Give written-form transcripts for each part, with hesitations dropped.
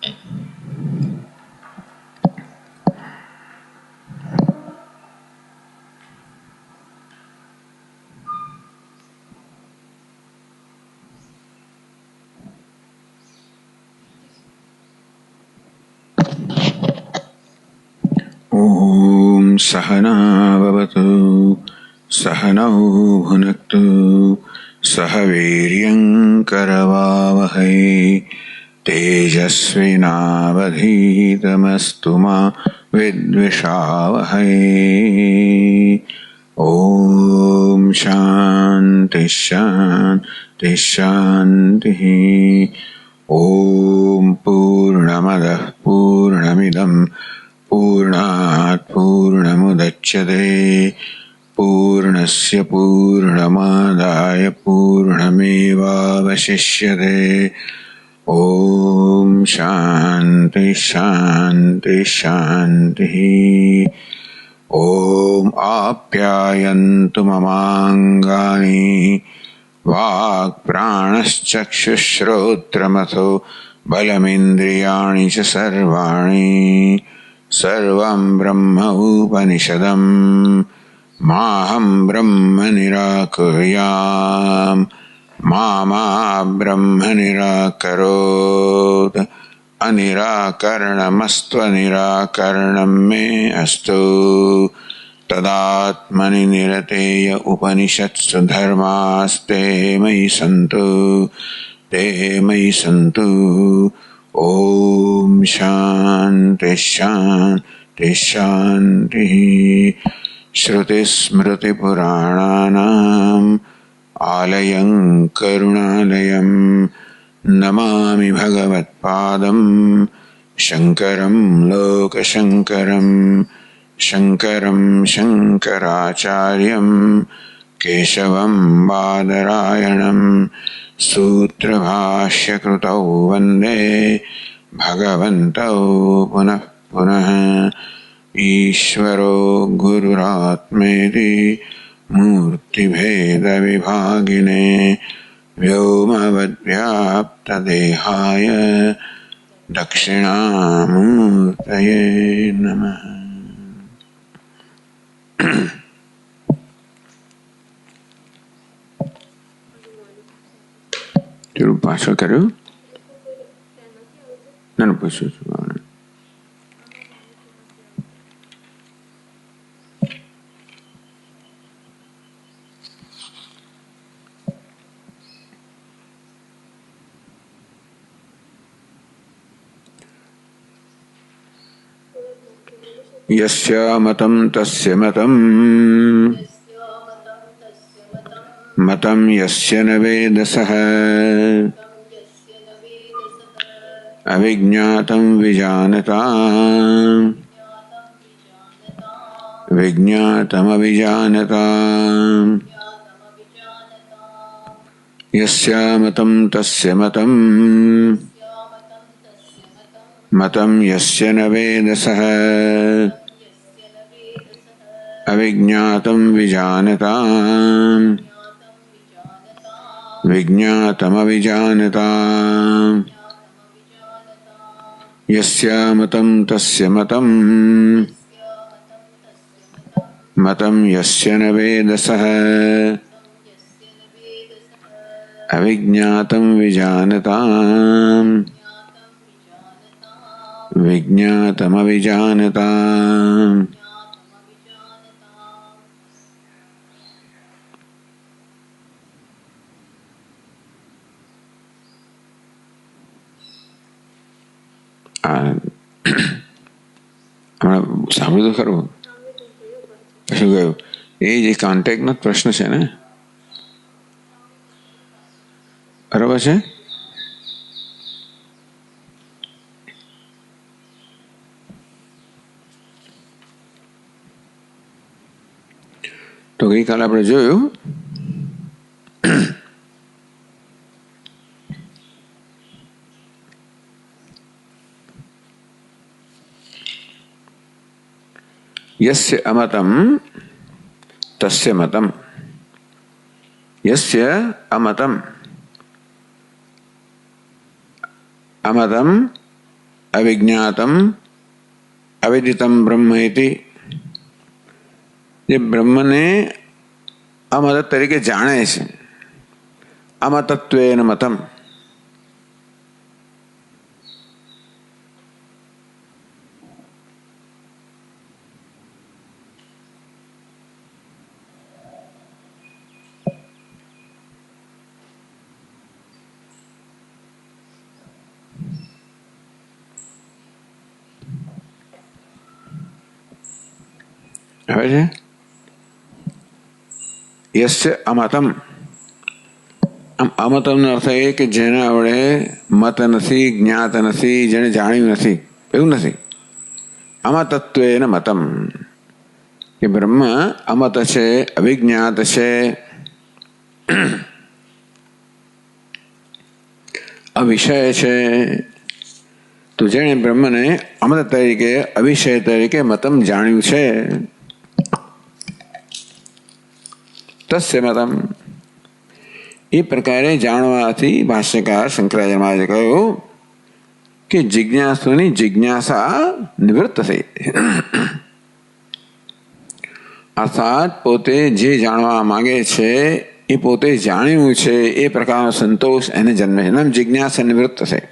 ओम सहना भवतु सहनौ भुनक्तु सह वीर्यं करवावहै तेजस्विनावधीतमस्तु मा विद्विषावहै। ओम शांति शांति शांति। ओम पूर्णमदः पूर्णमिदं पूर्णात् पूर्णमुदच्यते पूर्णस्य पूर्णमादाय पूर्णमेवावशिष्यते। ओम शांति शांति शांति। ओम आप्यायन्तु ममाङ्गानि वाक्प्राणश्चक्षुश्रोत्रमथो बलमिन्द्रियाणि च सर्वाणि सर्वं ब्रह्म उपनिषदम् माहं ब्रह्म निराकुर्याम् मा ब्रह्म निराकरोत् अनिराकरणमस्त्वनिराकरणं मे अस्तु। तदात्मनि निरतेय उपनिषत्सु धर्मास्ते मयि सन्तु ते मयि सन्तु। ओम शांति शांति शांति। श्रुतिस्मृतिपुराणानाम् आलयं करुणालयं नमामि भगवत्पादं शङ्करं लोकशङ्करं शङ्करं शङ्कराचार्यं केशवं बादरायणं सूत्रभाष्यकृतौ वन्दे भगवन्तौ पुनः पुनः। ईश्वरो गुरुरात्मेति मूर्तिभेदविभागिने व्योमवद्व्याप्तदेहाय दक्षिणामूर्तये नमः। जरूर पास करो न पूछो। यस्य मतं तस्य मतं मतं यस्य न वेदसः अविज्ञातं विजानताम् विज्ञातमविजानताम्। यस्य मतं तस्य मतं मतं यस्य न वेदसः अविज्ञातं विजानताम् विज्ञातमविजानताम्। यस्य मतं तस्य मतं मतं यस्य न वेदसः अविज्ञातं विजानताम् विज्ञातमविजानताम्। સાંભળ્યું તો ખરું શું કહ્યું એ જે કોન્ટેક્ટનો પ્રશ્ન છે ને બરાબર છે. તો ગઈકાલે આપણે જોયું यस्य अमतं तस्य मतं यस्य अमतं अमतं અવિજ્ઞાતમ અવિદિતમ બ્રહ્મ ઇતિ. જે બ્રહ્મને અમત તરીકે જાણે છે, અમતત્વેન મતમ. હવે છે યસ્ય અમતમ. આમ અમતમનો અર્થ એ કે જેના વડે મત નથી, જ્ઞાત નથી, જેને જાણ્યું નથી, એવું નથી. અમતત્વેન મતમ, કે બ્રહ્મ અમત છે, અવિજ્ઞાત છે, અવિષય છે. તો જેણે બ્રહ્મને અમત તરીકે, અવિષય તરીકે મતમ જાણ્યું છે, તસ્ય મતમ, એ પ્રકારે જાણવાથી ભાષ્યકાર શંકરાચાર્ય મહારાજે કહ્યું કે જિજ્ઞાસુની જિજ્ઞાસા નિવૃત્ત થઈ. અર્થાત પોતે જે જાણવા માંગે છે એ પોતે જાણ્યું છે એ પ્રકારનો સંતોષ એને જન્મે છે. એમ જિજ્ઞાસા નિવૃત્ત થઈ.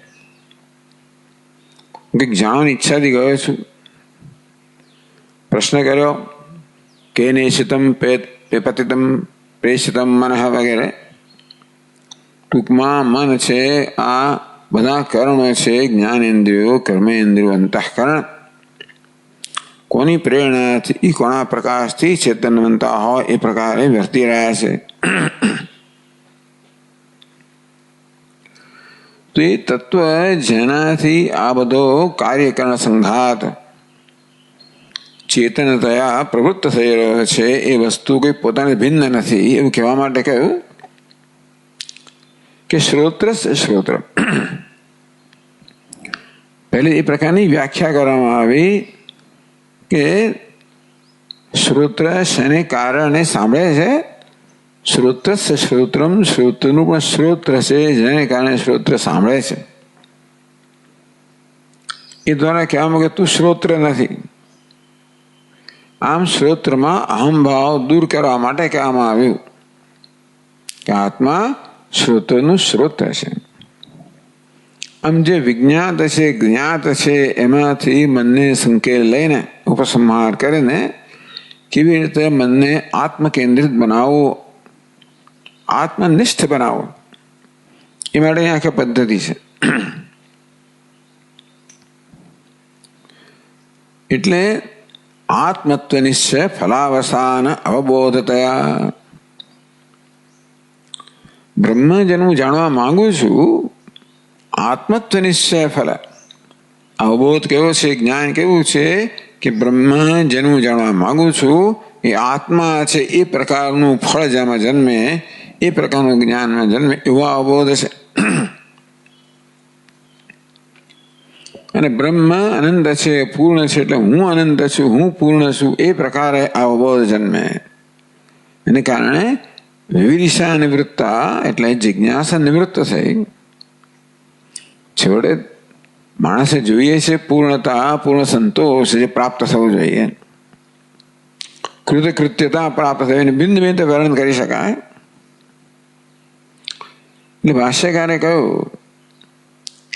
કંઈક જાણવાની ઈચ્છાથી ગયો છું, પ્રશ્ન કર્યો કે નિશ્ચિતમ પેપતિતમ પ્રેષિતમ મન વગેરે. ટૂંકમાં મન છે, આ બધા કર્ણો છે, જ્ઞાનેન્દ્રિયો, કર્મેન્દ્રિયો, અંતઃકરણ, કોની પ્રેરણાથી, કોના પ્રકાશથી ચેતનવંતા હોય એ પ્રકારે વર્તી રહ્યા છે. તો એ તત્વ જેનાથી આ બધો કાર્યકરણ સંઘાત ચેતનતયા પ્રવૃત્ત થઈ રહ્યો છે, એ વસ્તુ કોઈ પોતાને ભિન્ન નથી. એવું કહેવા માટે કહ્યું કે શ્રોત્ર શ્રોત્ર. પહેલી એ પ્રકારની વ્યાખ્યા કરવામાં આવી કે શ્રોત્ર શેને કારણે સાંભળે છે. શ્રોત્ર શ્રોત્રમ, શ્રોત્રનું પણ શ્રોત્ર છે, જેને કારણે શ્રોત્ર સાંભળે છે. એ દ્વારા કહેવામાં કે તું શ્રોત્ર નથી. આમ શ્રોત્રમાં અહમભાવ દૂર કરવા માટે કહેવામાં આવ્યું કે આત્મા શ્રોત્રનું શ્રોત્ર છે. આમ જે વિજ્ઞાત છે, જ્ઞાત છે, એમાંથી મનને સંકેલ લઈને, ઉપસંહાર કરીને કેવી રીતે મનને આત્મકેન્દ્રિત બનાવવું, આત્મનિષ્ઠ બનાવો, એ માટે આખી પદ્ધતિ છે. એટલે આત્મત્વનિશ્ચય ફલાવસાન અવબોધતયા. બ્રહ્મ જેનું જાણવા માંગુ છું, આત્મત્વનિશ્ચય ફલ, અવબોધ કેવો છે, જ્ઞાન કેવું છે કે બ્રહ્મ જેનું જાણવા માંગુ છું એ આત્મા છે, એ પ્રકારનું ફળ જેમાં જન્મે, એ પ્રકારનું જ્ઞાનમાં જન્મે, એવો અવબોધ છે. અને બ્રહ્મ અનંત છે, પૂર્ણ છે, એટલે હું અનંત છું, હું પૂર્ણ છું, એ પ્રકારે અવબોધ જન્મે. એને કારણે વિવિધિષા નિવૃત્તા, એટલે જિજ્ઞાસા નિવૃત્ત થઈ. છેવટે માણસે જોઈએ છે પૂર્ણતા, પૂર્ણ સંતોષ જે પ્રાપ્ત થવું જોઈએ, કૃતકૃત્યતા પ્રાપ્ત થઈ, એને ભિન્ન ભિન્ન વર્ણન કરી શકાય. એટલે ભાષ્યકારે કહ્યું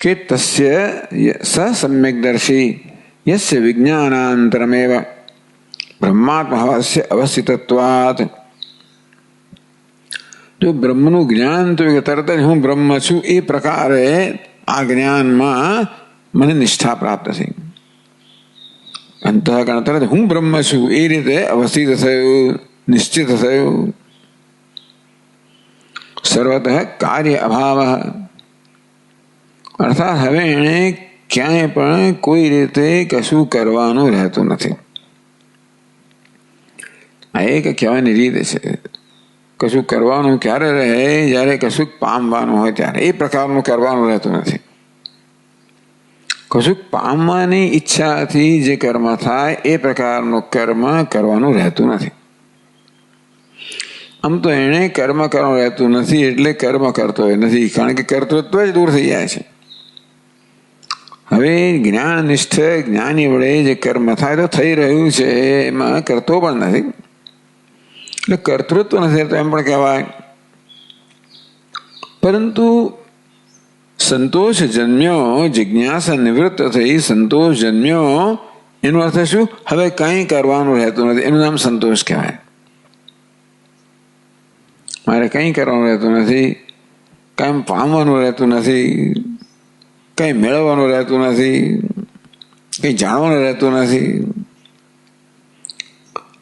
કે તસ્ય સ સમ્યકદર્શી યસ્ય વિજ્ઞાનાંતરમેવ બ્રહ્માત્મહસ્ય અવસ્થિતત્વાત. જો બ્રહ્મનું જ્ઞાન તો તરત જ હું બ્રહ્મ છું એ પ્રકારે આ જ્ઞાનમાં મને નિષ્ઠા પ્રાપ્ત થઈ. અંતઃકરણ તરત હું બ્રહ્મ છું એ રીતે અવસ્થિત થયું, નિશ્ચિત થયું. સર્વતઃ કાર્ય અભાવ, અર્થાત હવે એણે ક્યાંય પણ કોઈ રીતે કશું કરવાનું રહેતું નથી. આ એક કહેવાની રીત છે. કશું કરવાનું ક્યારે રહે, જ્યારે કશું પામવાનું હોય ત્યારે. એ પ્રકારનું કરવાનું રહેતું નથી. કશું પામવાની ઈચ્છાથી જે કર્મ થાય એ પ્રકારનું કર્મ કરવાનું રહેતું નથી. આમ તો એને કર્મ કરવાનું રહેતું નથી એટલે કર્મ કરતો નથી, કારણ કે કર્તૃત્વ જ દૂર થઈ જાય છે. હવે જ્ઞાનનિષ્ઠ જ્ઞાની વડે જે કર્મ થાય તો થઈ રહ્યું છે, એમાં કરતો પણ નથી, એટલે કર્તૃત્વ નથી તો એમ પણ કહેવાય. પરંતુ સંતોષ જન્મ્યો, જિજ્ઞાસા નિવૃત્ત થઈ, સંતોષ જન્મ્યો, એનો અર્થ શું? હવે કંઈ કરવાનું રહેતું નથી, એનું નામ સંતોષ કહેવાય. મારે કંઈ કરવાનું રહેતું નથી, કાંઈ પામવાનું રહેતું નથી, કંઈ મેળવવાનું રહેતું નથી, કંઈ જાણવાનું રહેતું નથી.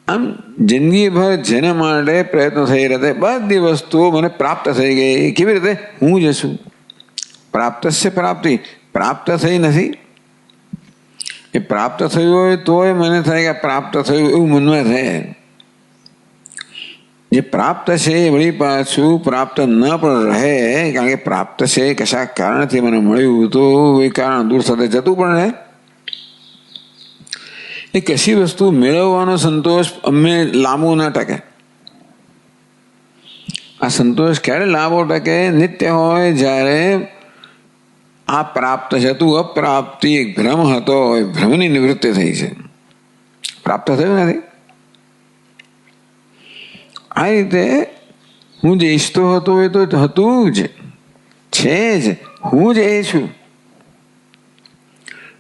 આમ જિંદગીભર જેના માટે પ્રયત્નો થઈ રહ્યા, બધી વસ્તુઓ મને પ્રાપ્ત થઈ ગઈ. કેવી રીતે? હું જ છું. પ્રાપ્ત છે પ્રાપ્તિ, પ્રાપ્ત થઈ નથી. એ પ્રાપ્ત થયું હોય તોય મને થાય કે પ્રાપ્ત થયું એવું મનમાં થાય. જે પ્રાપ્ત છે એ વળી પાછું પ્રાપ્ત ન પણ રહે, કારણ કે પ્રાપ્ત છે કશા કારણથી મને મળ્યું તો એ કારણ દૂર સાથે જતું પણ રહે. એ કશી વસ્તુ મેળવવાનો સંતોષ અમે લાંબો ના ટકે. આ સંતોષ ક્યારે લાંબો ટકે? નિત્ય હોય, જ્યારે આ પ્રાપ્ત છે તું અપ્રાપ્તિ એક ભ્રમ હતો, એ ભ્રમની નિવૃત્તિ થઈ છે, પ્રાપ્ત થયું નથી. આ રીતે હું જે ઈચ્છતો હતો એ તો હતું જ, છે જ, હું જ એ છું.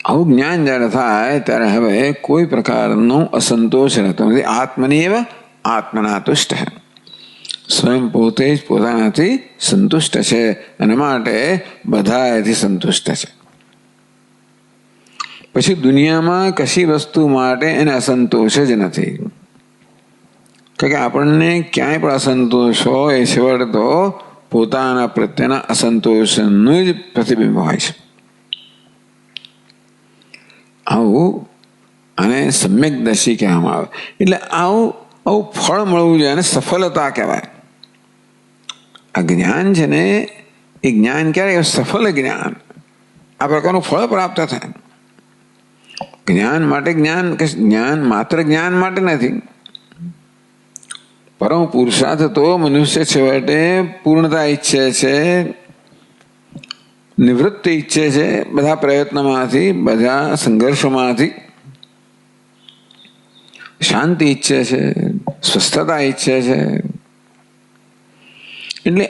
આવું જ્ઞાન જ્યારે થાય ત્યારે હવે કોઈ પ્રકારનો અસંતોષ રહેતો નથી. આત્મની એવ આત્મના તુષ્ટ. સ્વયં પોતે જ પોતાનાથી સંતુષ્ટ છે, અને માટે બધાથી સંતુષ્ટ છે. પછી દુનિયામાં કશી વસ્તુ માટે એને અસંતોષ જ નથી. કારણ કે આપણને ક્યાંય પણ અસંતોષ હોય એ છેવટે તો પોતાના પ્રત્યેના અસંતોષનું જ પ્રતિબિંબ હોય છે. આવું આને સમ્યકદર્શી કહેવામાં આવે. એટલે આવું ફળ મળવું જોઈએ, અને સફળતા કહેવાય. આ જ્ઞાન છે ને, એ જ્ઞાન ક્યારે? સફળ જ્ઞાન. આ પ્રકારનું ફળ પ્રાપ્ત થાય. જ્ઞાન માટે જ્ઞાન માત્ર જ્ઞાન માટે નથી. પરમ પુરુષાર્થ તો મનુષ્ય છેવટે પૂર્ણતા ઈચ્છે છે, નિવૃત્તિ ઈચ્છે છે, બધા પ્રયત્નોમાંથી, બધા સંઘર્ષોમાંથી શાંતિ ઈચ્છે છે, સ્વસ્થતા ઈચ્છે છે. એટલે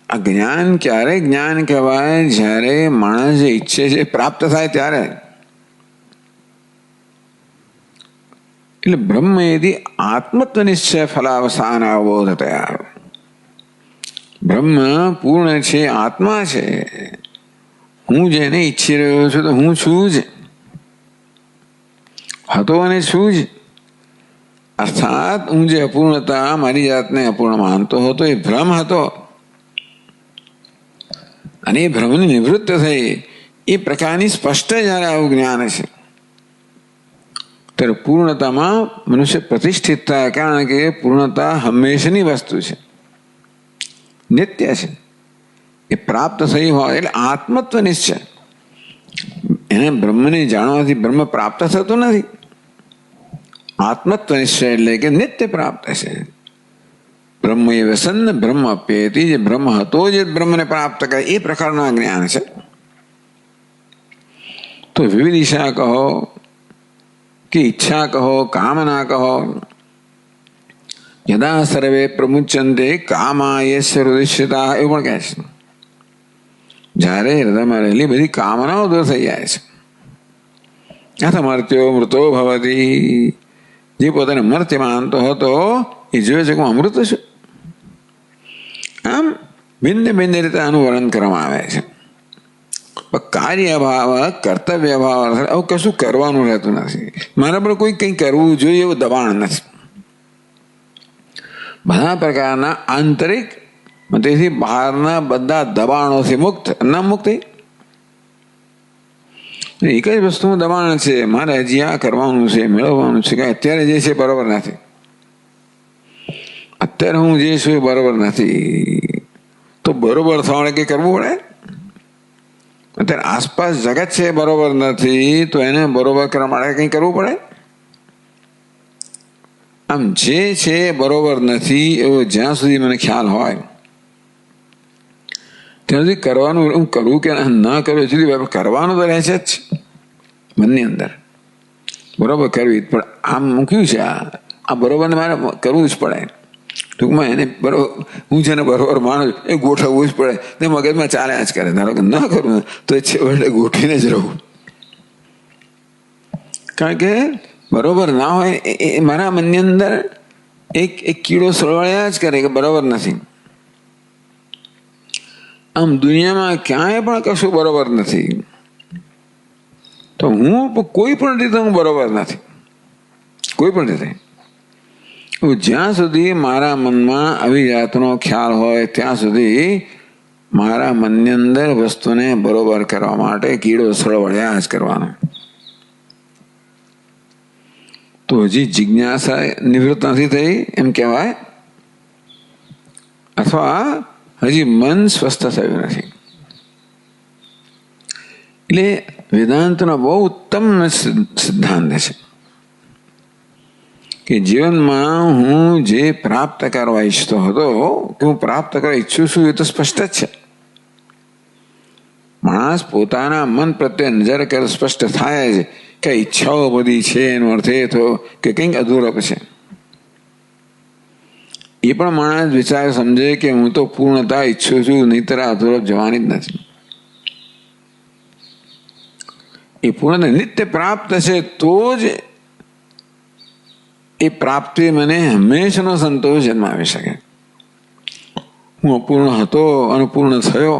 આ જ્ઞાન ક્યારે જ્ઞાન કહેવાય? જ્યારે માણસ જે ઈચ્છે છે પ્રાપ્ત થાય ત્યારે. એટલે બ્રહ્મ યદિ આત્મત્વ નિશ્ચય ફલાવસાન અવબોધ તૈયાર. બ્રહ્મ પૂર્ણ છે, આત્મા છે. હું જેને ઈચ્છી રહ્યો છું તો હું છું જ, હતો અને છું જ. અર્થાત હું જે અપૂર્ણતા, મારી જાતને અપૂર્ણ માનતો હતો, એ ભ્રમ હતો, અને એ ભ્રમની નિવૃત્ત થઈ. એ પ્રકારની સ્પષ્ટ જ્યારે આવું જ્ઞાન છે ત્યારે પૂર્ણતામાં મનુષ્ય પ્રતિષ્ઠિત થાય. કારણ કે પૂર્ણતા હંમેશાની વસ્તુ છે, નિત્ય છે. એ પ્રાપ્ત થઈ હોય એટલે આત્મત્વ નિશ્ચય. એને બ્રહ્મને જાણવાથી બ્રહ્મ પ્રાપ્ત થતું નથી. આત્મત્વ નિશ્ચય એટલે કે નિત્ય પ્રાપ્ત છે. બ્રહ્મ એ વ્યસન બ્રહ્મ અપ્યેતિ. જે બ્રહ્મ હતો જે બ્રહ્મને પ્રાપ્ત કરે, એ પ્રકારનું આ જ્ઞાન છે. તો વિવિધ દિશા કહો કે ઈચ્છા કહો, કામના કહો, યદા સર્વે પ્રમુચ્યંતે કામાયસ્ય હૃદયસ્થિતા, એવું પણ કહે છે. જ્યારે હૃદયમાં રહેલી બધી કામનાઓ દૂર થઈ જાય છે. અમર્ત્યો મૃતો ભવતી. જે પોતાને મર્ત્ય માનતો હતો એ જોયે છે કે હું અમૃત છું. આમ ભિન્ન ભિન્ન રીતે આનું વર્ણન કરવામાં આવે છે. કાર્ય ભાવ, કર્તવ્ય ભાવ, આવું કશું કરવાનું રહેતું નથી. મારા પર કોઈ કંઈ કરવું જોઈએ એવું દબાણ નથી. બધા પ્રકારના આંતરિક, તેથી બહારના બધા દબાણોથી મુક્ત. ના મુક્તિ એક જ વસ્તુનું દબાણ છે. મારે હજી આ કરવાનું છે, મેળવવાનું છે, કે અત્યારે જે છે બરોબર નથી, અત્યારે હું જે છું એ બરોબર નથી. તો બરોબર થવા માટે કંઈ કરવું પડે. અત્યારે આસપાસ જગત છે બરોબર નથી, તો એને બરોબર કરવા માટે કંઈ કરવું પડે. આમ જે છે બરોબર નથી એવો જ્યાં સુધી મને ખ્યાલ હોય ત્યાં સુધી કરવાનું, હું કરું કે ન કરું સુધી કરવાનું તો રહે છે જ મનની અંદર. બરોબર કરવી પણ આમ મૂક્યું છે, આ બરોબર ને મારે કરવું જ પડે. ટૂંકમાં એને બરોબર હું છે ને બરોબર માનું એ ગોઠવવું જ પડે. ને મગજમાં ચાલ્યા જ કરે. ધારો કે ન કરું તો છેવટે ગોઠવીને જ રહું. કારણ કે બરોબર ના હોય એ મારા મનની અંદર એક કીડો સળવળ્યા જ કરે કે બરોબર નથી. આમ દુનિયામાં ક્યાંય પણ કશું બરોબર નથી. તો હું કોઈ પણ રીતે હું બરોબર નથી, કોઈ પણ રીતે. જ્યાં સુધી મારા મનમાં આવી જાતનો ખ્યાલ હોય ત્યાં સુધી મારા મનની અંદર વસ્તુને બરોબર કરવા માટે કીડો સળવળ્યા જ કરવાનો. તો હજી જિજ્ઞાસા નિવૃત્ત નથી થઈ એમ કહેવાય, અથવા હજી મન સ્વસ્થ થયું નથી. એટલે વેદાંતનો બહુ ઉત્તમ સિદ્ધાંત છે કે જીવનમાં હું જે પ્રાપ્ત કરવા ઈચ્છતો હતો કે હું પ્રાપ્ત કરવા ઈચ્છું છું એ તો સ્પષ્ટ જ છે. માણસ પોતાના મન પ્રત્યે નજર કરે સ્પષ્ટ થાય છે કે ઈચ્છાઓ બધી છે, એનો અર્થ એ થયો કે કંઈક અધૂરપ છે. એ પણ માણસ વિચાર સમજે કે હું તો પૂર્ણતા ઈચ્છું છું, નહીંતર અધૂરપ જવાની જ નથી. એ પૂર્ણ નિત્ય પ્રાપ્ત છે તો જ એ પ્રાપ્તિ મને હંમેશાનો સંતોષ જન્માવી શકે. હું અપૂર્ણ હતો અને પૂર્ણ થયો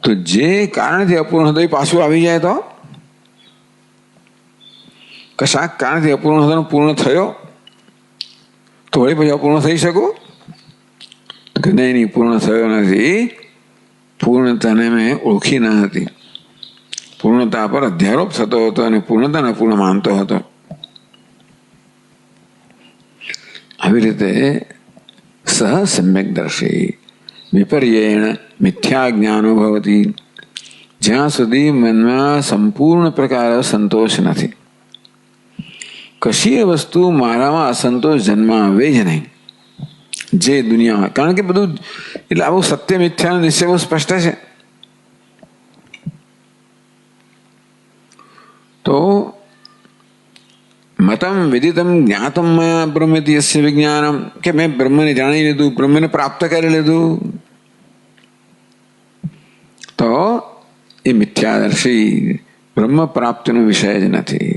તો જે કારણથી અપૂર્ણ હતો એ પાછું આવી જાય તો કશાક કારણથી અપૂર્ણ હતો પૂર્ણ થયો તો વળી પછી અપૂર્ણ થઈ શકું કે નહીં, પૂર્ણ થયો નથી. પૂર્ણતાને મેં ઓળખી ન હતી. પૂર્ણતા પર અધ્યારોપ થતો હતો અને પૂર્ણતાને પૂર્ણ માનતો હતો. આવી રીતે સહ સમ્યકદર્શી વિપર્યેણ મિથ્યા જ્ઞાનો ભવતી. જ્યાં સુધી મનમાં સંપૂર્ણ પ્રકાર સંતોષ નથી, કશી વસ્તુ મારામાં અસંતોષ જન્માવે જ નહીં. જે દુનિયામાં, કારણ કે બધું એટલે આવું સત્ય મિથ્યાનો નિશ્ચય બહુ સ્પષ્ટ છે. તો મતમ વિદિતમ જ્ઞાતમ બ્રહ્મતિ યસ્ય વિજ્ઞાનમ, કે મેં બ્રહ્મને જાણી લીધું, બ્રહ્મને પ્રાપ્ત કરી લીધું, તો એ મિથ્યાદર્શી બ્રહ્મ પ્રાપ્તિનો વિષય જ નથી.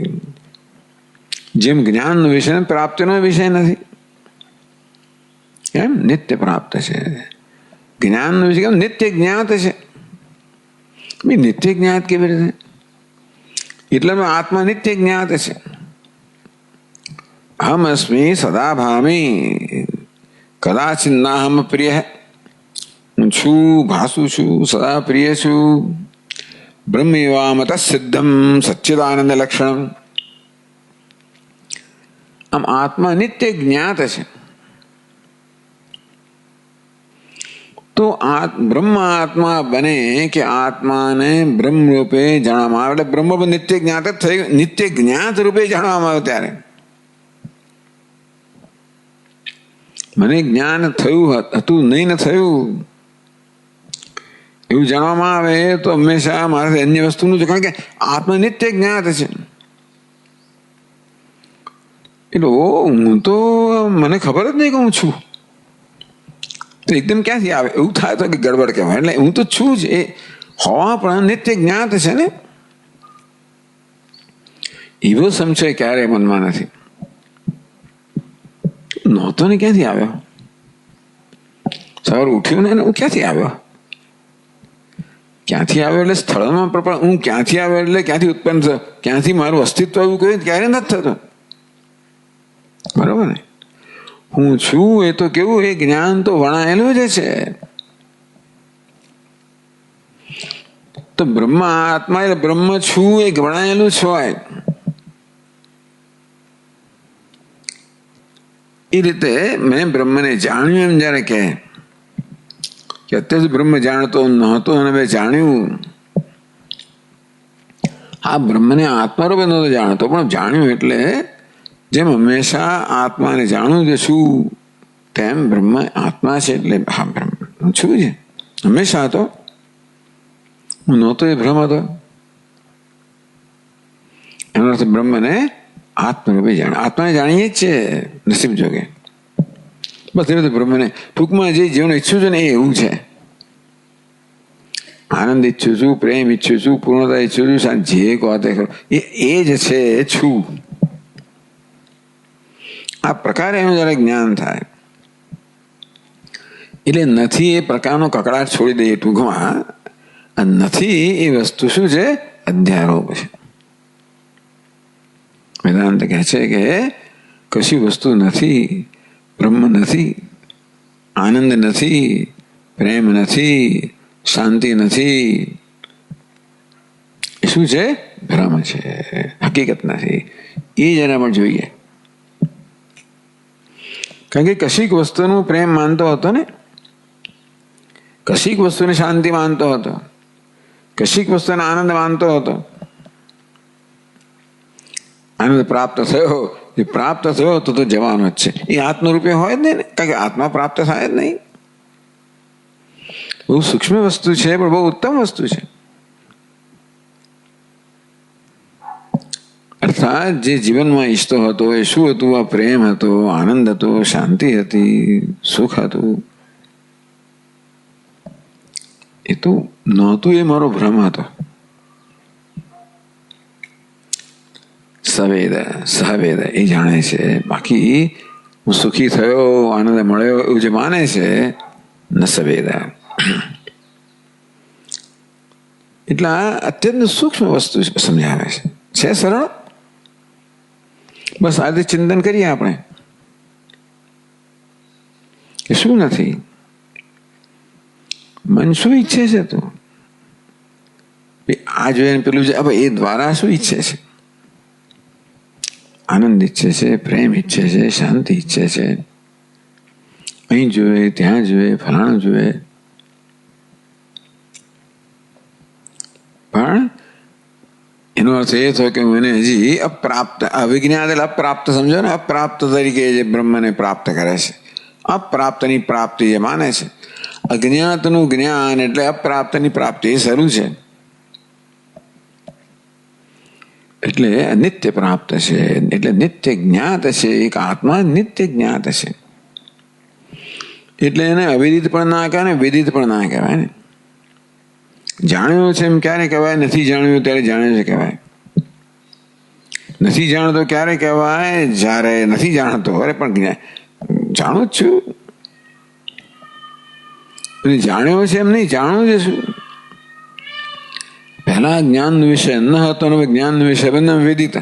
જેમ જ્ઞાનનો વિષય પ્રાપ્તિનો વિષય નથી. કેમ? નિત્ય પ્રાપ્ત છે. જ્ઞાનનો વિષય કેમ? નિત્ય જ્ઞાત છે. નિત્ય જ્ઞાત કેવી રીતે? એટલે આત્મા નિત્ય જ્ઞાત છે. અહમ અસ્મી સદા ભામી કદાચિત નાહમ પ્રિય. હું છું, ભાસું છું, સદા પ્રિય છું. બ્રહ્મેવામત સિદ્ધમ સચ્ચિદાનંદ લક્ષણમ. આમ આત્મા નિત્ય જ્ઞાત છે. તો બ્રહ્મ આત્મા બને કે આત્માને બ્રહ્મ રૂપે જાણવામાં આવે એટલે બ્રહ્મ નિત્ય જ્ઞાત જ થઈ, નિત્ય જ્ઞાત રૂપે જાણવામાં આવે. ત્યારે મને જ્ઞાન થયું હતું નહીં ને થયું એવું જાણવામાં આવે તો હંમેશા મારે અન્ય વસ્તુનું છે. કારણ કે આત્મા નિત્ય જ્ઞાત છે. એટલે હું તો મને ખબર જ નહીં કે હું છું. તો એકદમ ક્યાંથી આવે એવું થાય તો કે ગડબડ કહેવાય. એટલે હું તો છું જ, એ હોવા પણ નિત્ય જ્ઞાત છે ને. એવો સંશય ક્યારે મનમાં નથી. નહોતો ને ક્યાંથી આવ્યો? સવાર ઉઠ્યું ને હું ક્યાંથી આવ્યો? ક્યાંથી આવ્યો એટલે સ્થળમાં પણ હું ક્યાંથી આવ્યો એટલે ક્યાંથી ઉત્પન્ન થયો? ક્યાંથી મારું અસ્તિત્વ એવું કહ્યું ક્યારે નથી થતું. બરોબર ને? હું છું એ તો કેવું, એ જ્ઞાન તો વણાયેલું જ છે. તો બ્રહ્મ આત્મા એટલે બ્રહ્મ છું એ વણાયેલું જ હોય. એ રીતે મેં બ્રહ્મને જાણ્યું એમ જયારે કે અત્યારે બ્રહ્મ જાણતો નહોતો અને મેં જાણ્યું. આ બ્રહ્મને આત્મા રૂપે નહોતો જાણતો પણ જાણ્યું એટલે જેમ હંમેશા આત્માને જાણું જે છું તેમ બ્રહ્મ આત્મા છે એટલે હા બ્રહ્મ છું છે. હંમેશા હતો. હું નહોતો એ ભ્રમ હતો. એનો અર્થ બ્રહ્મને આત્મરૂપે જાણે. આત્માને જાણીએ જ છે નસીબ જોગે. બસ એ બધું બ્રહ્મને ટૂંકમાં જે જીવન ઈચ્છું છું ને એ એવું છે. આનંદ ઈચ્છું છું, પ્રેમ ઈચ્છું છું, પૂર્ણતા ઈચ્છું છું, જે કહો તે ખરો એ જ છે છું. આ પ્રકારે એનું જયારે જ્ઞાન થાય એટલે નથી એ પ્રકારનો કકડાટ છોડી દઈએ. ટૂંકમાં નથી એ વસ્તુ શું છે? અધ્યારોપ છે. વેદાંત કહે છે કે કશી વસ્તુ નથી, બ્રહ્મ નથી, આનંદ નથી, પ્રેમ નથી, શાંતિ નથી. એ શું છે? ભ્રમ છે, હકીકત નથી. એ જરા પણ જોઈએ. કારણ કે કશીક વસ્તુનું પ્રેમ માનતો હતો ને, કશીક વસ્તુને શાંતિ માનતો હતો, કશીક વસ્તુને આનંદ માનતો હતો. આનંદ પ્રાપ્ત થયો, એ પ્રાપ્ત થયો તો જવાનો જ છે. એ આત્મરૂપે હોય જ નહીં ને, કારણ કે આત્મા પ્રાપ્ત થાય જ નહીં. બહુ સૂક્ષ્મ વસ્તુ છે પણ બહુ ઉત્તમ વસ્તુ છે. અર્થાત જે જીવનમાં ઈચ્છતો હતો એ શું હતું? આ પ્રેમ હતો, આનંદ હતો, શાંતિ હતી, સુખ હતું. એ તો નહોતું, એ મારો ભ્રમ હતો. સવેદ સહવેદ એ જાણે છે. બાકી હું સુખી થયો, આનંદ મળ્યો એવું જે માને છે ન સવેદ. એટલે આ અત્યંત સૂક્ષ્મ વસ્તુ સમજાવે છે સરળ. બસ આજે ચિંતન કરીએ આપણે કે શું નથી, મન શું ઈચ્છે છે? તો આ જોઈએ પેલું છે, એ દ્વારા શું ઈચ્છે છે? આનંદ ઈચ્છે છે, પ્રેમ ઈચ્છે છે, શાંતિ ઈચ્છે છે. અહીં જોઈએ, ત્યાં જોઈએ, ફલાણું જોઈએ. પણ એનો અર્થ એ થયો કે મને હજી અપ્રાપ્ત, અવિજ્ઞાત એટલે અપ્રાપ્ત સમજો ને. અપ્રાપ્ત તરીકે જે બ્રહ્મને પ્રાપ્ત કરે છે, અપ્રાપ્તની પ્રાપ્તિ જે માને છે. અજ્ઞાતનું જ્ઞાન એટલે અપ્રાપ્તની પ્રાપ્તિ એ શરૂ છે. એટલે નિત્ય પ્રાપ્ત છે, એટલે નિત્ય જ્ઞાત છે. એક આત્મા નિત્ય જ્ઞાત છે. એટલે એને અવિદિત પણ ના કહેવાય ને વિદિત પણ ના કહેવાય ને. જાણ્યું છે એમ ક્યારે કહેવાય? નથી જાણ્યું ત્યારે જાણ્યું છે કહેવાય. નથી જાણતો ક્યારે કહેવાય? જ્યારે નથી જાણતો. અરે પણ જાણું જ છું. જાણ્યો છે એમ નહીં, જાણવું છે શું? પહેલા જ્ઞાન વિષય ન હતો, હવે જ્ઞાન વિષય બંને વિદિત.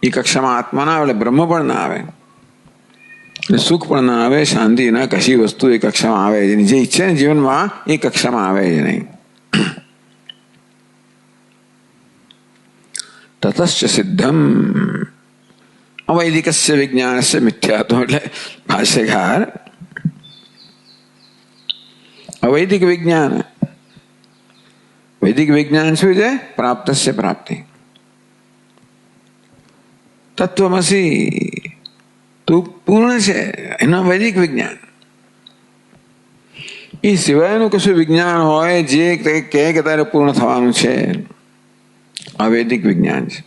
એ કક્ષામાં આત્મા ના આવે, બ્રહ્મ પણ ના આવે, સુખ પણ ના આવે, શાંતિ ના, કશી વસ્તુ એ કક્ષામાં આવે જ નહીં. જે ઈચ્છે ને જીવનમાં એ કક્ષામાં આવે જ નહીં. તતશ્ચ સિદ્ધમ અવૈદિકસ્ય વિજ્ઞાનસ્ય મિથ્યાત્વ. એટલે ભાષ્યકાર અવૈદિક વિજ્ઞાન, વૈદિક વિજ્ઞાન શું છે? પ્રાપ્તસ્ય પ્રાપ્તિ. તત્વમસી તું પૂર્ણ છે, એનો વૈદિક વિજ્ઞાન. એ સિવાયનું કશું વિજ્ઞાન હોય જે કહે કે તારે પૂર્ણ થવાનું છે, અવૈદિક વિજ્ઞાન છે.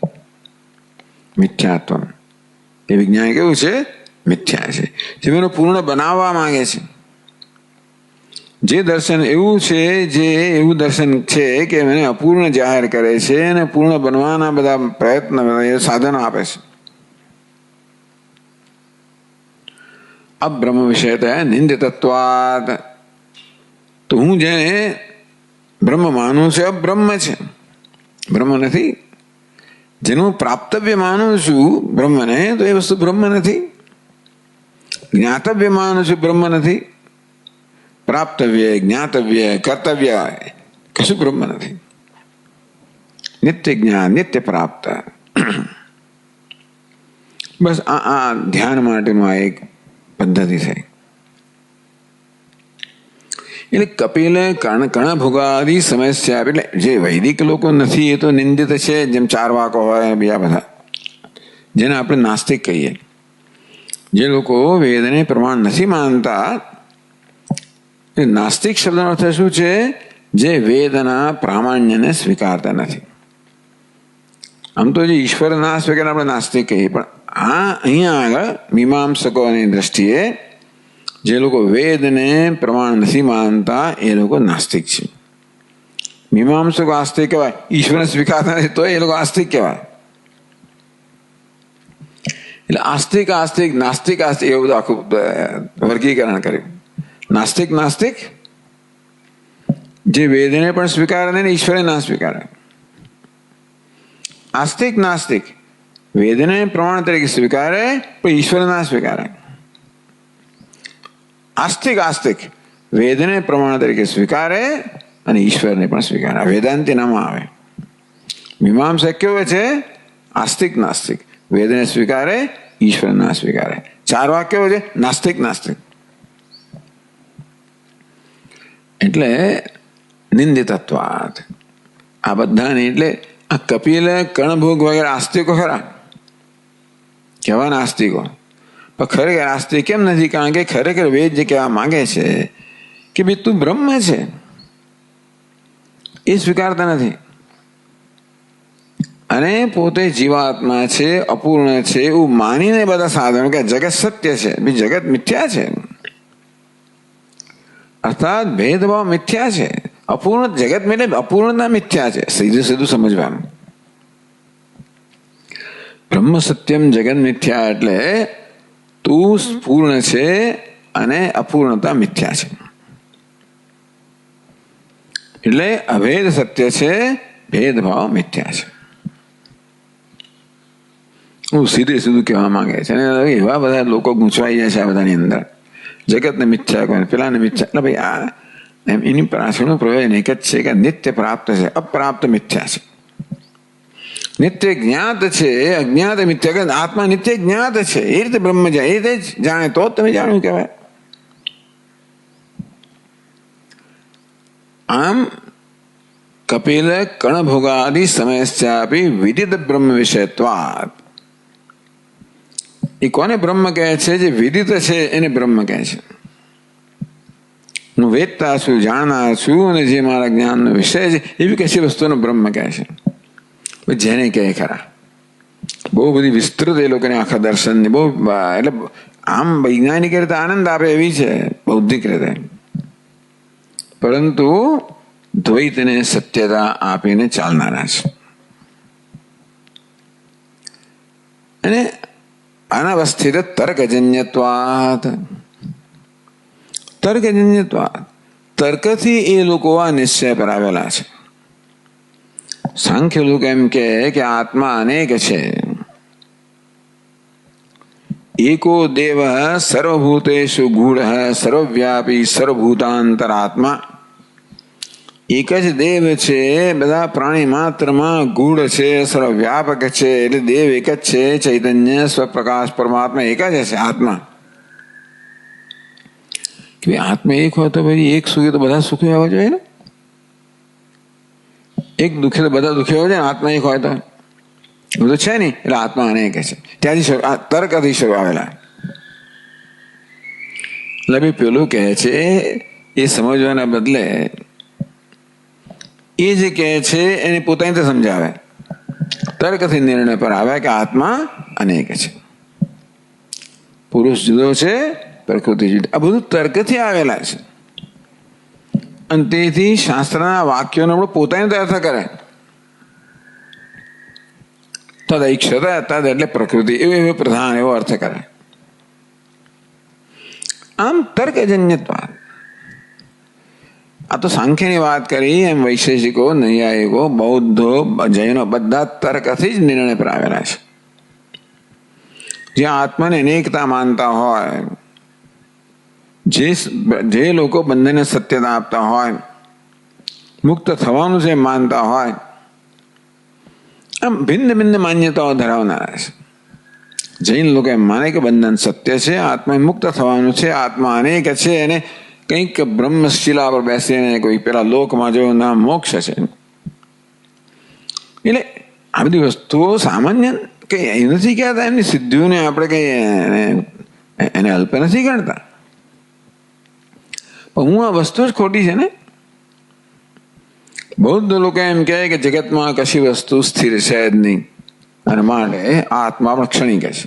મિથ્યાત્વ એ વિજ્ઞાન કેવું છે? મિથ્યા છે. જીવનને પૂર્ણ બનાવવા માંગે છે. જે દર્શન એવું છે, જે એવું દર્શન છે કે મને અપૂર્ણ જાહેર કરે છે અને પૂર્ણ બનવાના બધા પ્રયત્ન સાધનો આપે છે. અબ્રહ્મ વિષય નિંદિતત્વાદ. તો હું જેને બ્રહ્મ માનું છું અબ્રહ્મ છે, બ્રહ્મ નથી. જેનું પ્રાપ્તવ્ય માનું છું બ્રહ્મને, તો એ વસ્તુ બ્રહ્મ નથી. જ્ઞાતવ્ય માનું છું બ્રહ્મ નથી. પ્રાપ્તવ્ય, જ્ઞાતવ્ય, કર્તવ્ય કશું બ્રહ્મ નથી. નિત્ય જ્ઞાન, નિત્ય પ્રાપ્ત. બસ આ ધ્યાન માટેનું આ એક પદ્ધતિ થઈ. એટલે કપિલે કર્ણભોગાદી સમસ્યા, એટલે જે વૈદિક લોકો નથી એ તો નિંદિત છે, જેમ ચારવાકો હોય બીજા બધા, જેને આપણે નાસ્તિક કહીએ. જે લોકો વેદને પ્રમાણ નથી માનતા નાસ્તિક શબ્દનો અર્થ શું છે? જે વેદના પ્રામાણ્યને સ્વીકારતા નથી. આમ તો જે ઈશ્વર ના સ્વીકાર આપણે નાસ્તિક કહીએ, પણ અહીંયા આગળ મીમાંસકોની દ્રષ્ટિએ જે લોકો વેદને પ્રમાણ નથી માનતા એ લોકો નાસ્તિક છે. મીમાંસકો આસ્તિક કહેવાય, ઈશ્વરને સ્વીકારતા નથી તો એ લોકો આસ્તિક કહેવાય. એટલે આસ્તિક આસ્તિક નાસ્તિક આસ્તિક એવું બધું આખું વર્ગીકરણ કર્યું. નાસ્તિક જે વેદને પણ સ્વીકારે નહીં ને ઈશ્વરે ના સ્વીકારે. આસ્તિક નાસ્તિક વેદને પ્રમાણ તરીકે સ્વીકારે પણ ઈશ્વર ના સ્વીકારે. આસ્તિક વેદને પ્રમાણ તરીકે સ્વીકારે અને ઈશ્વરને પણ સ્વીકારે. વેદાંતિ નામાં આવે. મીમાંસક કેવું છે? આસ્તિક નાસ્તિક વેદને સ્વીકારે ઈશ્વર ના સ્વીકારે. 4 વાક્યો છે નાસ્તિક. એટલે નિંદિતત્વાત આ બધાને. એટલે આ કપિલ કર્ણભોગ વગેરે આસ્તિકો ખરા, કેવા નાસ્તિકો, પણ ખરેખર આસ્તિક કેમ નથી? કારણ કે ખરેખર વેદ જે કહેવા માંગે છે કે ભાઈ તું બ્રહ્મ છે એ સ્વીકારતા નથી અને પોતે જીવાત્મા છે, અપૂર્ણ છે એવું માનીને બધા સાધનો કે જગત સત્ય છે, જગત મિથ્યા છે. અર્થાત ભેદભાવ મિથ્યા છે. અપૂર્ણ જગત એટલે અપૂર્ણતા મિથ્યા છે. સીધું સમજવાનું. બ્રહ્મ સત્યમ જગત મિથ્યા એટલે તું પૂર્ણ છે અને અપૂર્ણતા મિથ્યા છે. એટલે અભેદ સત્ય છે, ભેદભાવ મિથ્યા છે. હું સીધું કહેવા માંગે છે. એવા બધા લોકો ગૂંચવાઈ જાય છે આ બધાની અંદર. જગતને મિથ્યા કહે, પેલાને મિથ્યા. એટલે ભાઈ આ એની પાછળનું પ્રયોજન એક જ છે કે નિત્ય પ્રાપ્ત છે, અપ્રાપ્ત મિથ્યા છે. નિત્ય જ્ઞાત છે, અજ્ઞાત મિથ્યા. આત્મા નિત્ય જ્ઞાત છે, એ રીતે બ્રહ્મ જાય, એ રીતે જ જાણે તો તમે જાણ્યું કહેવાય. આમ કપિલ કર્ણભોગાદિ સમયશ્ચાપી વિદિત બ્રહ્મ વિષયત્વાત. એ કોને બ્રહ્મ કહે છે? જે વિદિત છે એને બ્રહ્મ કહે છે. હું વેદતા છું, જાણનાર છું અને જે મારા જ્ઞાનનો વિષય છે એવી કશી વસ્તુનો બ્રહ્મ કહે છે. જેને કહે ખરા બહુ બધી વિસ્તૃત એ લોકોને આખા દર્શનની બહુ, એટલે આમ વૈજ્ઞાનિક રીતે આનંદ આપે એવી છે, બૌદ્ધિક રીતે, પરંતુ દ્વૈતને સત્યતા આપીને ચાલનારા છે. અને અનવસ્થિત તર્કજન્યત્વાત. તર્કથી એ લોકો આ નિશ્ચય પર આવેલા છે. સાંખ્ય લોકો એમ કે આત્મા અનેક છે. એકો દેવ સર્વભૂતેષુ ગૂઢ સર્વવ્યાપી સર્વભૂતાંતરાત્મા. એક જ દેવ છે, બધા પ્રાણી માત્રમાં ગૂઢ છે, સર્વવ્યાપક છે. એટલે દેવ એક જ છે, ચૈતન્ય સ્વપ્રકાશ પરમાત્મા એક જ છે આત્મા. કે આત્મા એક હોય તો ભાઈ એક સુખી તો બધા સુખી હોવા જોઈએ ને. એક દુઃખી તો બધા દુઃખી હોવા જોઈએ ને. આત્મા એક હોય તો બધું છે નહીં. એટલે આત્મા અનેક છે. ત્યાંથી તર્કથી શરૂ આવેલા. એટલે ભાઈ પેલું કહે છે એ સમજવાના બદલે એ જે કહે છે એને પોતાની રીતે સમજાવે. તર્કથી નિર્ણય પર આવે કે આત્મા અનેક છે, પુરુષ જુદો છે, પ્રકૃતિ જુદી. આ બધું તર્કથી આવેલા છે. અને તેથી શાસ્ત્રના વાક્યોનો આપણે પોતાની રીતે અર્થ કરે. તદૈક્ષતા તદ એટલે પ્રકૃતિ એવો પ્રધાન એવો અર્થ કરે. આમ તર્કજન્યત્વ. આ તો સાંખ્યની વાત કરી. એમ વૈશેષિકો, નૈયાયિકો, બૌદ્ધો, જૈનો બધા તર્કથી જ નિર્ણય પર આવેલા છે. જ્યાં આત્માને અનેકતા માનતા હોય, જે લોકો બંનેને સત્યતા આપતા હોય, મુક્ત થવાનું છે માનતા હોય, આમ ભિન્ન ભિન્ન માન્યતાઓ ધરાવનારા છે. જૈન લોકો એમ માને કે બંધન સત્ય છે, આત્મા મુક્ત થવાનું છે, આત્મા અનેક છે, અને કંઈક બ્રહ્મશિલા પર બેસીને કોઈ પેલા લોકમાં જો નામ મોક્ષ છે. એટલે આ બધી વસ્તુઓ સામાન્ય કઈ એ નથી કહેતા. એમની સિદ્ધિઓને આપણે કઈ એને અલ્પ નથી ગણતા. હું આ વસ્તુ જ ખોટી છે ને. બૌદ્ધ લોકો એમ કહે કે જગતમાં કશી વસ્તુ સ્થિર છે જ નહીં, અને માટે આત્મા પણ ક્ષણિક છે.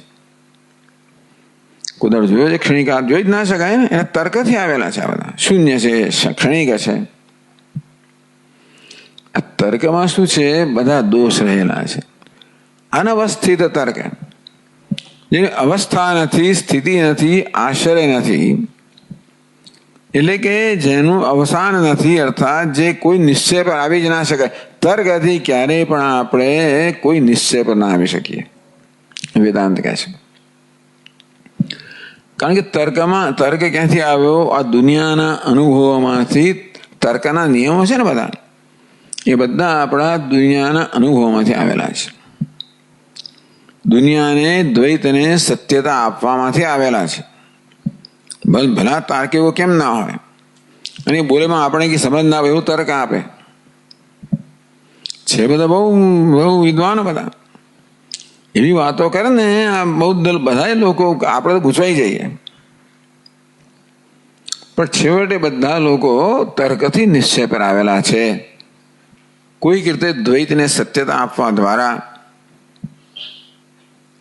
કુદરત જોયો છે ક્ષણિક, જોઈ જ ના શકાય ને, એના તર્કથી આવેલા છે આ બધા. શૂન્ય છે, ક્ષણિક છે. આ તર્કમાં શું છે? બધા દોષ રહેલા છે. અનવસ્થિત તર્ક, જેની અવસ્થા નથી, સ્થિતિ નથી, આશ્રય નથી, એટલે કે જેનું અવસાન નથી, અર્થાત જે કોઈ નિશ્ચય પર આવી જ ના શકાય. તર્કથી ક્યારેય પણ આપણે કોઈ નિશ્ચય પર ના આવી શકીએ, વેદાંત કહે છે. કારણ કે તર્ક ક્યાંથી આવ્યો? આ દુનિયાના અનુભવોમાંથી. તર્કના નિયમો છે ને બધા, એ બધા આપણા દુનિયાના અનુભવોમાંથી આવેલા છે. દુનિયાને દ્વૈતને સત્યતા આપવામાંથી આવેલા છે. ભલા તાર્કિકો કેમ ના હોય? અને બોલેમાં આપણે કે સમજ ના આવે એવું તર્ક આપે છે. બધા બહુ બહુ વિદ્વાનો બધા એવી વાતો કરે ને, આ બૌદ્ધ બધા લોકો આપણે તો ગુચવાઈ જઈએ. પણ છેવટે બધા લોકો તર્કથી નિશ્ચય પર આવેલા છે. કોઈક રીતે દ્વૈતને સત્યતા આપવા દ્વારા,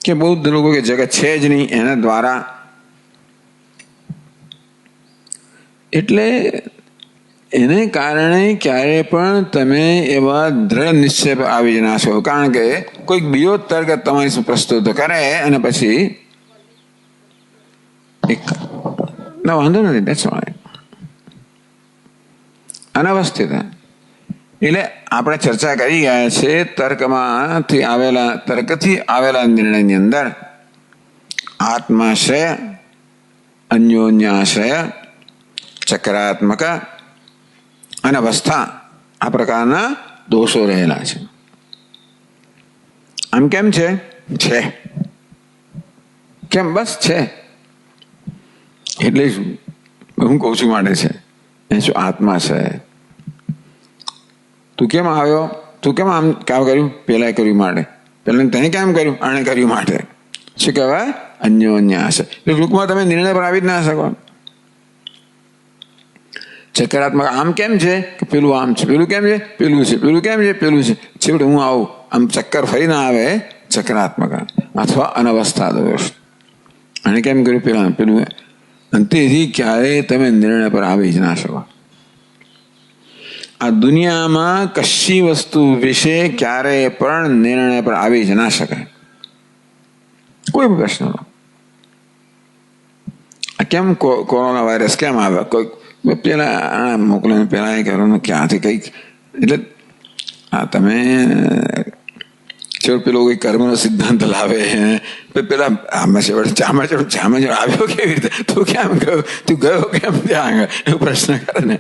કે બૌદ્ધ લોકો કે જગત છે જ નહીં એના દ્વારા. એટલે એને કારણે ક્યારે પણ તમે એવા દ્રઢ નિશ્ચય પર આવી ના શકો. કારણ કે કોઈક બીજો તર્ક તમારી પ્રસ્તુત કરે અને પછી ના વાંધો નથી, દેટ્સ ઓલરાઇટ. અનવસ્થિત. એટલે આપણે ચર્ચા કરી ગયા છે તર્કથી આવેલા નિર્ણયની અંદર આત્માશ્રય, અન્યોન્યાશ્રય, ચક્રાત્મક, અનવસ્થા, આ પ્રકારના દોષો રહેલા છે. આમ કેમ છે? કેમ? બસ છે. એટલે હું કઉ છું માટે છે. એ શું આત્મા છે? તું કેમ આવ્યો? તું કેમ આમ કામ કર્યું? પેલા કર્યું માટે. પેલા તેને કેમ કર્યું? આને કર્યું માટે. શું કહેવાય? અન્યોન્યાશ્રય. ટૂંકમાં તમે નિર્ણય પર આવી જ ના શકો. ચક્રાત્મક આમ કેમ છે કે પેલું આમ છે, પેલું કેમ છે પેલું છે, પેલું કેમ છે પેલું છે. છેવટે હું આવું, આમ ચક્કર ફરી ના આવે. ચક્રાત્મક અથવા અનવસ્થા દોષ. અને કેમ કર્યું? પેલા પેલું. અને તેથી ક્યારેય તમે નિર્ણય પર આવી જ ના શકો. આ દુનિયામાં કશી વસ્તુ વિશે ક્યારેય પણ નિર્ણય પર આવી જ ના શકાય. કોઈ પણ પ્રશ્ન. કેમ કોરોના વાયરસ કેમ આવ્યો? કોઈ પેલા મોકલે, પેલા એ કર્યું, ક્યાંથી કઈક. એટલે હા, તમે પેલો કોઈ કર્મનો સિદ્ધાંત લાવે, પેલા આમાં આવ્યો કેવી રીતે? તું કેમ ગયો? તું ગયો કેમ ત્યાં આગળ? એવો પ્રશ્ન કરે ને.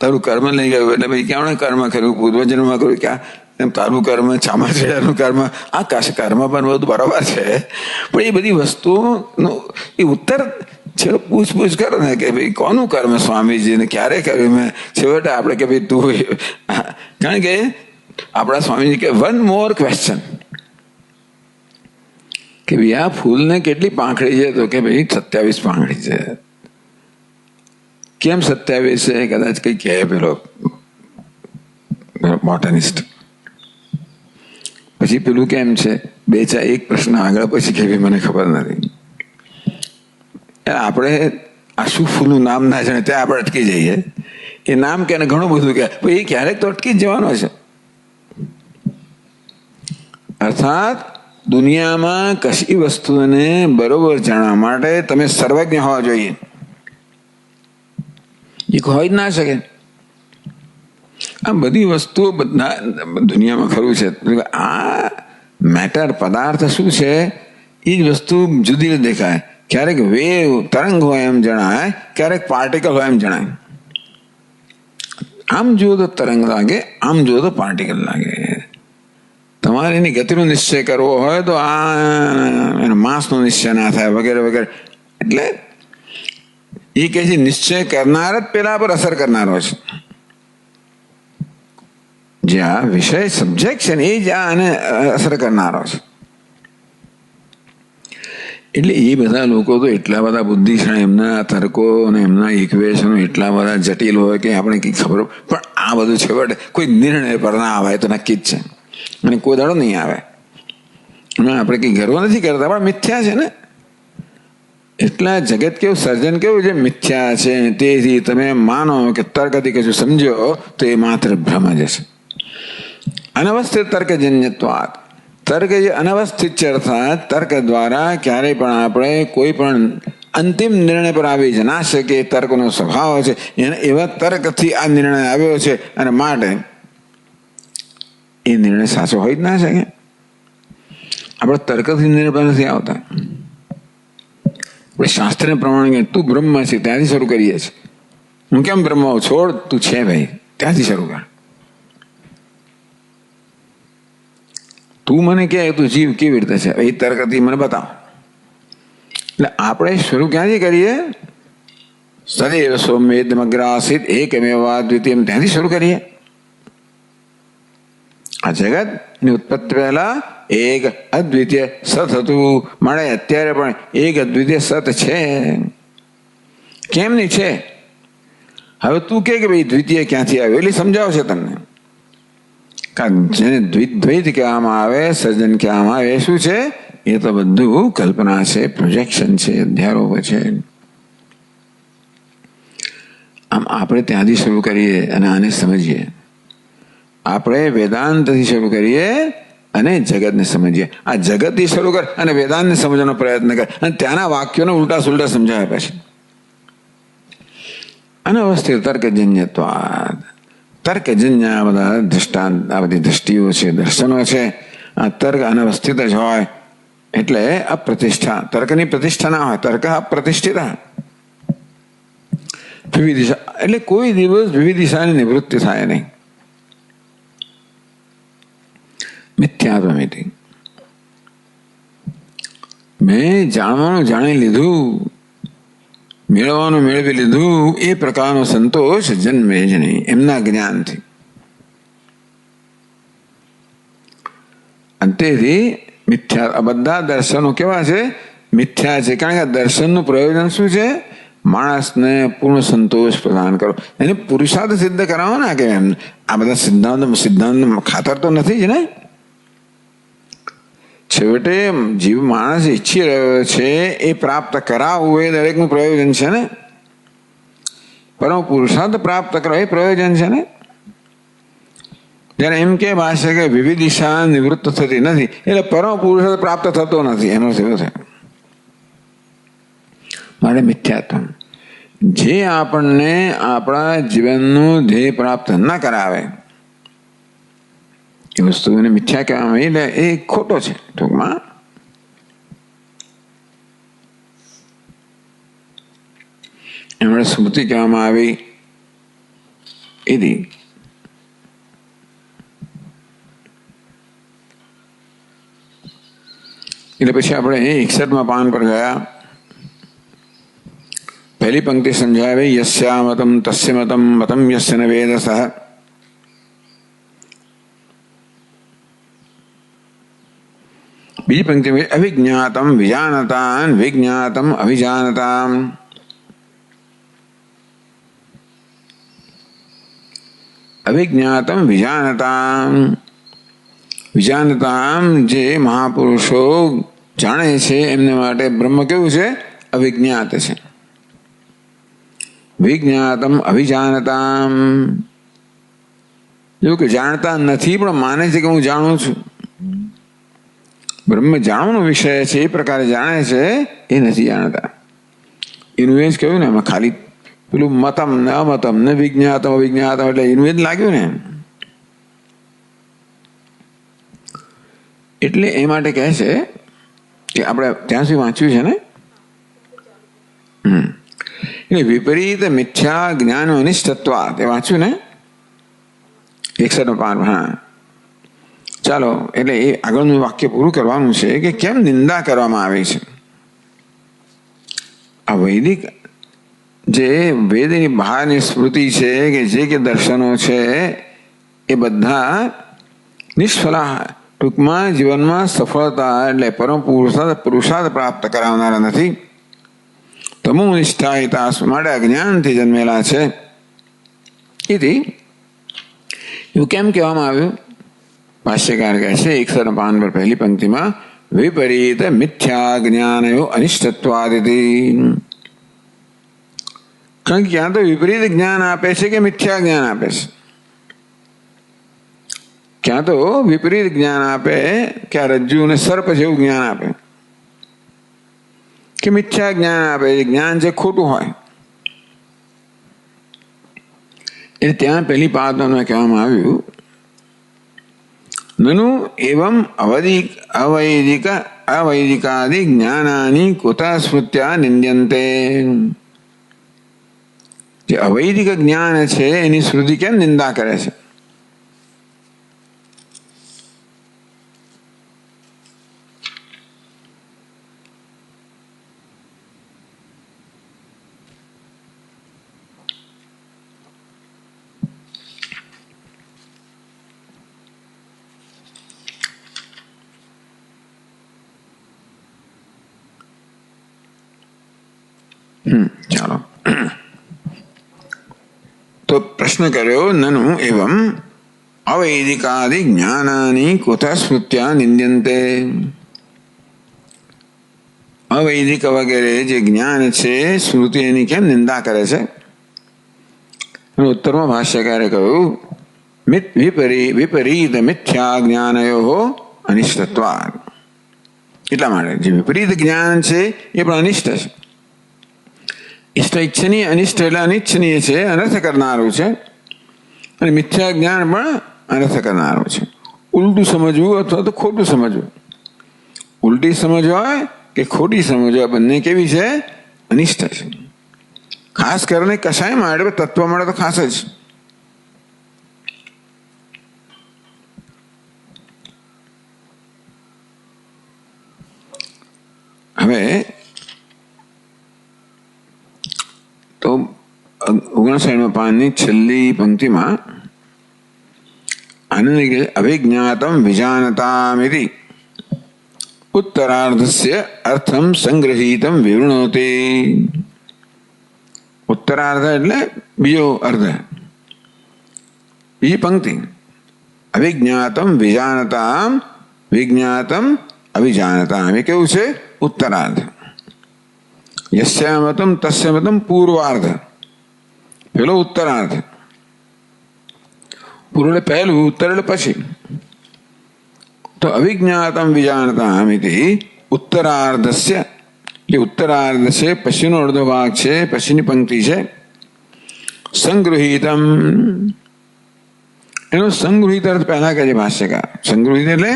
તારું કર્મ લઈ ગયું એટલે ભાઈ ક્યાં કર્મ કર્યું? પૂર્વજન્મમાં કર્યું ક્યાં? એમ તારું કર્મ, ચામાચીડિયાનું કર્મ, આ કર્મ પણ બધું બરાબર છે. પણ એ બધી વસ્તુનો એ ઉત્તર પૂછપૂછ કરો ને કે ભાઈ કોનું કર્મ સ્વામીજીને ક્યારે કર્યું? મેં છેવટે આપણે કે ભાઈ તું, કારણ કે આપણા સ્વામીજી કે વન મોર ક્વેશ્ચન કે ભાઈ આ ફૂલને કેટલી પાંખડી છે? તો કે ભાઈ 27 પાંખડી છે. કેમ 27 છે? કદાચ કઈ કહે પેલો બોટનિસ્ટ. પછી પેલું કેમ છે? એક પ્રશ્ન આગળ પછી કે મને ખબર નથી. આપણે આ શું ફૂલનું નામ ના જાણે ત્યાં આપણે અટકી જઈએ. એ નામ કે ઘણું બધું કે એ ક્યારેક તો અટકી જ જવાનો છે. અર્થાત દુનિયામાં કશી વસ્તુને બરોબર જાણવા માટે તમે સર્વજ્ઞ હોવા જોઈએ. એ હોય જ ના શકે. આ બધી વસ્તુઓ બધા દુનિયામાં ખરું છે. આ મેટર પદાર્થ શું છે? એ જ વસ્તુ જુદી રીતે દેખાય. ક્યારેક વેવ તરંગ હોય એમ જણાય, ક્યારેક પાર્ટિકલ હોય એમ જણાય. આમ જુઓ તો તરંગ લાગે, આમ જુઓ તો પાર્ટિકલ લાગે. તમારે એની ગતિનો નિશ્ચય કરવો હોય તો આ માસનો નિશ્ચય ના થાય વગેરે વગેરે. એટલે એ કહે છે નિશ્ચય કરનાર જ પેલા પર અસર કરનારો છે. જે આ વિષય સબ્જેક્ટ છે ને એ જ આને અસર કરનારો છે. એટલે એ બધા લોકો તો એટલા બધા બુદ્ધિશાળી, એમના તર્કો અને એમના ઇક્વેશનો એટલા બધા જટિલ હોય કે આપણે કંઈ ખબર, પણ આ બધું છેવટે કોઈ નિર્ણય પર ના આવે તો નક્કી જ છે, અને કોઈ દાડો નહીં આવે. અને આપણે કંઈ ગર્વ નથી કરતા, પણ મિથ્યા છે ને. એટલા જગત કેવું, સર્જન કેવું છે, મિથ્યા છે. તેથી તમે માનો કે તર્કથી કશું સમજો તો એ માત્ર ભ્રમ જ છે. અનવસ્થિત તર્કજન્યત્વાદ, તર્ક જે અનવસ્થિત છે, અર્થાત તર્ક દ્વારા ક્યારેય પણ આપણે કોઈ પણ અંતિમ નિર્ણય પર આવી જ ના શકે. તર્કનો સ્વભાવ છે, એને એવા તર્કથી આ નિર્ણય આવ્યો છે, અને માટે એ નિર્ણય સાચો હોય જ ના શકે. આપણે તર્કથી નિર્ણય પર નથી આવતા. આપણે શાસ્ત્રને પ્રમાણે તું બ્રહ્મ છે ત્યાંથી શરૂ કરીએ છીએ. હું કેમ બ્રહ્મ છોડ, તું છે ભાઈ, ત્યાંથી શરૂ કર. તું મને કહે તું જીવ કેવી રીતે છે, એ તર્કથી મને બતાવ. એટલે આપણે શરૂ ક્યાંથી કરીએ? સદૈવ સૌમ્યેદમગ્રાસિત એકમેવા દ્વિતીયમ, ત્યાંથી શરૂ કરીએ. આ જગત ની ઉત્પત્તિ પહેલા એક અદ્વિતીય સત હતું, મળે અત્યારે પણ એક અદ્વિતીય સત છે. કેમ નહીં છે? હવે તું કે ભાઈ દ્વિતીય ક્યાંથી આવ્યો, એટલે સમજાવશે તમને. જેને દ્વૈત કહેવામાં આવે, સર્જન કહેવામાં આવે, શું છે? એ તો બધું કલ્પના છે, પ્રોજેક્શન છે, અધ્યારોપ છે. આમ આપણે ત્યાંથી શરૂ કરીએ અને આને સમજીએ. આપણે વેદાંતથી શરૂ કરીએ અને જગતને સમજીએ. આ જગતથી શરૂ કર અને વેદાંતને સમજવાનો પ્રયત્ન કર, અને ત્યાંના વાક્યોને ઉલટા સુલટા સમજાવે પછી. અનવસ્થિત તર્કજન્યત્વાદ, તર્કજન્ય આ બધા દ્રષ્ટાંત, આ બધી દ્રષ્ટિઓ છે, દર્શનો છે. આ તર્ક અનવસ્થિત જ હોય એટલે અપ્રતિષ્ઠા. તર્કની પ્રતિષ્ઠા ના હોય, તર્ક અપ્રતિષ્ઠિત. વિવિધિશા એટલે કોઈ દિવસ વિવિધિશાની નિવૃત્તિ થાય નહીં. મિથ્યાત્વમિતિ, મેં જાણવાનું જાણી લીધું, મેળવવાનું મેળવી લીધું, એ પ્રકારનો સંતોષ જન્મે જ નહીં એમના જ્ઞાનથી. અંતેથી મિથ્યા, બધા દર્શનો કેવા છે? મિથ્યા છે. કારણ કે દર્શનનું પ્રયોજન શું છે? માણસને પૂર્ણ સંતોષ પ્રદાન કરો, એને પુરુષાર્થ સિદ્ધ કરાવો ને. કે આ બધા સિદ્ધાંત ખાતર તો નથી જ ને. છેવટે જીવ માણસ ઈચ્છી રહ્યો છે એ પ્રાપ્ત કરાવવું એ દરેકનું પ્રયોજન છે ને. પરમ પુરુષાર્થ પ્રાપ્ત કરો એ પ્રયોજન છે ને. જયારે એમ કે ભાષે કે વિવિધિશા નિવૃત્ત થતી નથી, એટલે પરમ પુરુષાર્થ પ્રાપ્ત થતો નથી, એનો થયો છે. માટે મિથ્યાત્વ જે આપણને આપણા જીવનનું ધ્યેય પ્રાપ્ત ન કરાવે એ વસ્તુને મિથ્યા કહેવામાં, એટલે એ ખોટો છે ટૂંકમાં. એમણે સ્મૃતિ કહેવામાં આવી એથી. એટલે પછી આપણે 61માં પાન પર ગયા. પહેલી પંક્તિ સમજાવે યસ્યા મતમ તસ્ય મતમ મતમ યસ્ય ન વેદસઃ. બીજી પંક્તિ અવિજ્ઞાતમ વિજાનતાન વિજ્ઞાતમ અવિજાનતામ. અવિજ્ઞાતમ વિજાનતામ, વિજાનતામ જે મહાપુરુષો જાણે છે એમને માટે બ્રહ્મ કેવું છે? અવિજ્ઞાત છે. વિજ્ઞાતમ અવિજાનતામ, જો કે જાણતા નથી પણ માને છે કે હું જાણું છું. બ્રહ્મ જાણવાનો વિષય છે એ પ્રકારે જાણે છે, એ નથી જાણતા. એનું એ જ કહ્યું ને, એમાં ખાલી પેલું મતમ ને અમતમ ને વિજ્ઞાતમ અવિજ્ઞાતમ, એટલે એનું એ જ લાગ્યું ને. એટલે એ માટે કહે છે કે આપણે ત્યાં સુધી વાંચ્યું છે ને, એટલે વિપરીત મિથ્યા જ્ઞાન અનિષ્ટત્વાદ, એ વાંચ્યું ને 61 હા. ચાલો, એટલે એ આગળનું વાક્ય પૂરું કરવાનું છે કે કેમ નિંદા કરવામાં આવે છે. આ વૈદિક જે વેદની બહારની સ્મૃતિ છે કે જે કે દર્શનો છે એ બધા નિષ્ફલા ટૂંકમાં જીવનમાં સફળતા એટલે પરમ પુરુષાર્થ પ્રાપ્ત કરાવનારા નથી. તમો નિષ્ઠા હિતાસ માટે અજ્ઞાનથી જન્મેલા છે. એથી એવું કેમ કહેવામાં આવ્યું? ભાષ્યકાર કહે છે 105 પર પહેલી પંક્તિમાં વિપરીત મિથ્યા જ્ઞાનયો અનિષ્ટત્વાદિતિ. કારણ કે ક્યાં તો વિપરીત જ્ઞાન આપે છે કે મિથ્યા જ્ઞાન આપે છે. ક્યાં તો વિપરીત જ્ઞાન આપે કે આ રજ્જુ અને સર્પ જેવું જ્ઞાન આપે, કે મિથ્યા જ્ઞાન આપે, જ્ઞાન જે ખોટું હોય. એટલે ત્યાં પહેલી પાદમાં કહેવામાં આવ્યું નનુ એવમ અવૈદિકાદિ જ્ઞાનાની કુતઃ સ્મૃત્યા નિંદ્યન્તે. જે અવૈદિક જ્ઞાન છે એની શ્રુતિ કેમ નિંદા કરે છે? ચાલો, તો પ્રશ્ન કર્યો નનુ એવમ અવૈદિકાદિ જ્ઞાનાની કુતઃ સ્મૃત્યા નિંદ્યન્તે. અવૈદિક વગેરે જે જ્ઞાન છે સ્મૃતિ એની કેમ નિંદા કરે છે? ઉત્તરમાં ભાષ્યકારે કહ્યું વિપરીત મિથ્યા જ્ઞાનયો અનિષ્ટત્વાદ. એટલા માટે જે વિપરીત જ્ઞાન છે એ પણ અનિષ્ટ છે. ઇષ્ટ ઈચ્છનીય, અનિષ્ટ એટલે અનિચ્છનીય છે, અનર્થ કરનારું છે. અને મિથ્યા જ્ઞાન પણ અનર્થ કરનારું છે. ઉલટું સમજવું અથવા તો ખોટું સમજવું, ઉલટી સમજ હોય કે ખોટી સમજ હોય, બંને કેવી છે? અનિષ્ટ છે. ખાસ કરીને કશાય માટે તત્વ મળે તો ખાસ જ. હવે તો 59 પાનની છેલ્લી પંક્તિમાં આનંદ અભિજ્ઞાતમ વિજાનતામિતિ ઉત્તરાર્ધસ્ય અર્થમ સંગ્રહીતમ વિવૃણોતિ. ઉત્તરાર્ધ એટલે બીજો અર્ધ, બીજી પંક્તિ. અભિજ્ઞાતમ વિજાનતામ વિજ્ઞાતમ અભિજાનતામ, એ કેવું છે? ઉત્તરાર્ધ. યસ્ય મતમ તસ્ય મતમ પૂર્વાર્ધ. પેલો ઉત્તરાર્ધ. પૂર્વ એટલે પહેલું, ઉત્તર એટલે પછી. તો અવિજ્ઞાતમ વિજાનતામ ઇતિ ઉત્તરાર્ધસ્ય, જે ઉત્તરાર્ધ છે પછીનો અડધો ભાગ છે, પછીની પંક્તિ છે. સંગૃહિતમ, એનો સંગૃહિત અર્થ પહેલા કહે છે ભાષ્યકાર. સંગૃહિત એટલે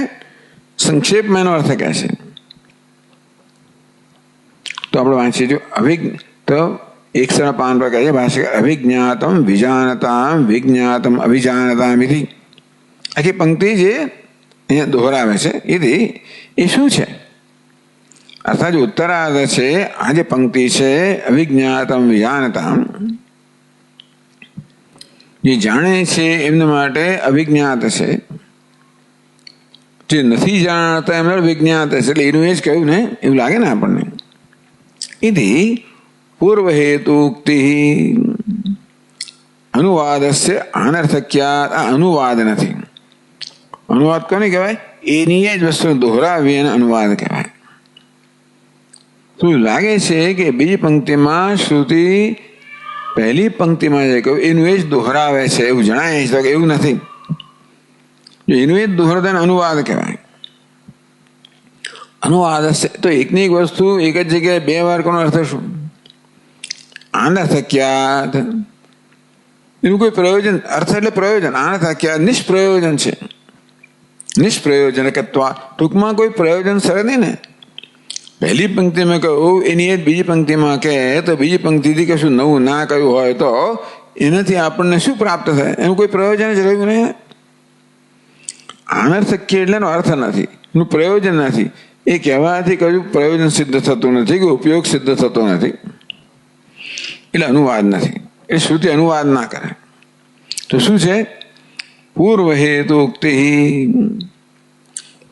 સંક્ષેપમાં એનો અર્થ કહે છે. તો આપણે વાંચીએ તો 105 પર કહે છે ભાષ્યકાર અભિજ્ઞાતમ વિજાનતામ વિજ્ઞાતમ અભિજાનતામિતિ. આખી પંક્તિ જે અહીંયા દોહરાવે છે એ શું છે? અર્થાત જે ઉત્તરાર્ધ છે, આ જે પંક્તિ છે અભિજ્ઞાતમ વિજાનતામ, જે જાણે છે એમના માટે અભિજ્ઞાત છે, જે નથી જાણતા એમના વિજ્ઞાત છે. એટલે એનું એ જ કહ્યું ને, એવું લાગે ને આપણને. इति पूर्वहेतुक्ति अनुवादस्य अनर्थक्यात्. अनुवाद નથી. અનુવાદ કોને કહેવાય? એની જ વસ્તુ દોહરાવી અને અનુવાદ કહેવાય. શું લાગે છે કે બીજી પંક્તિમાં શ્રુતિ પહેલી પંક્તિમાં જે કહ્યું એનું એ જ દોહરાવે છે એવું જણાય છે? કે એવું નથી. એનું એ જ દોહરાતા અનુવાદ કહેવાય. અનુવાદ તો એકની એક વસ્તુ એક જ જગ્યાએ બે વાર કોનો અર્થ શું? અનર્થક્યાત. એનું કોઈ પ્રયોજન, અર્થ એટલે પ્રયોજન. અનર્થક્યાત નિષ્પ્રયોજન છે. નિષ્પ્રયોજનકત્વા, ટૂંકમાં કોઈ પ્રયોજન સર નહીં ને. પહેલી પંક્તિમાં કહ્યું એની એ બીજી પંક્તિમાં કહે તો બીજી પંક્તિથી કશું નવું ના કહ્યું હોય તો એનાથી આપણને શું પ્રાપ્ત થાય? એનું કોઈ પ્રયોજન જ રહ્યું નહીં. અનર્થક્ય એટલે એનો અર્થ નથી, એનું પ્રયોજન નથી. એ કહેવાથી કયું પ્રયોજન સિદ્ધ થતું નથી, કે ઉપયોગ સિદ્ધ થતો નથી. એટલે અનુવાદ નથી. એ શ્રુતિ અનુવાદ ના કરે. તો શું છે? પૂર્વ હેતુક્તિ.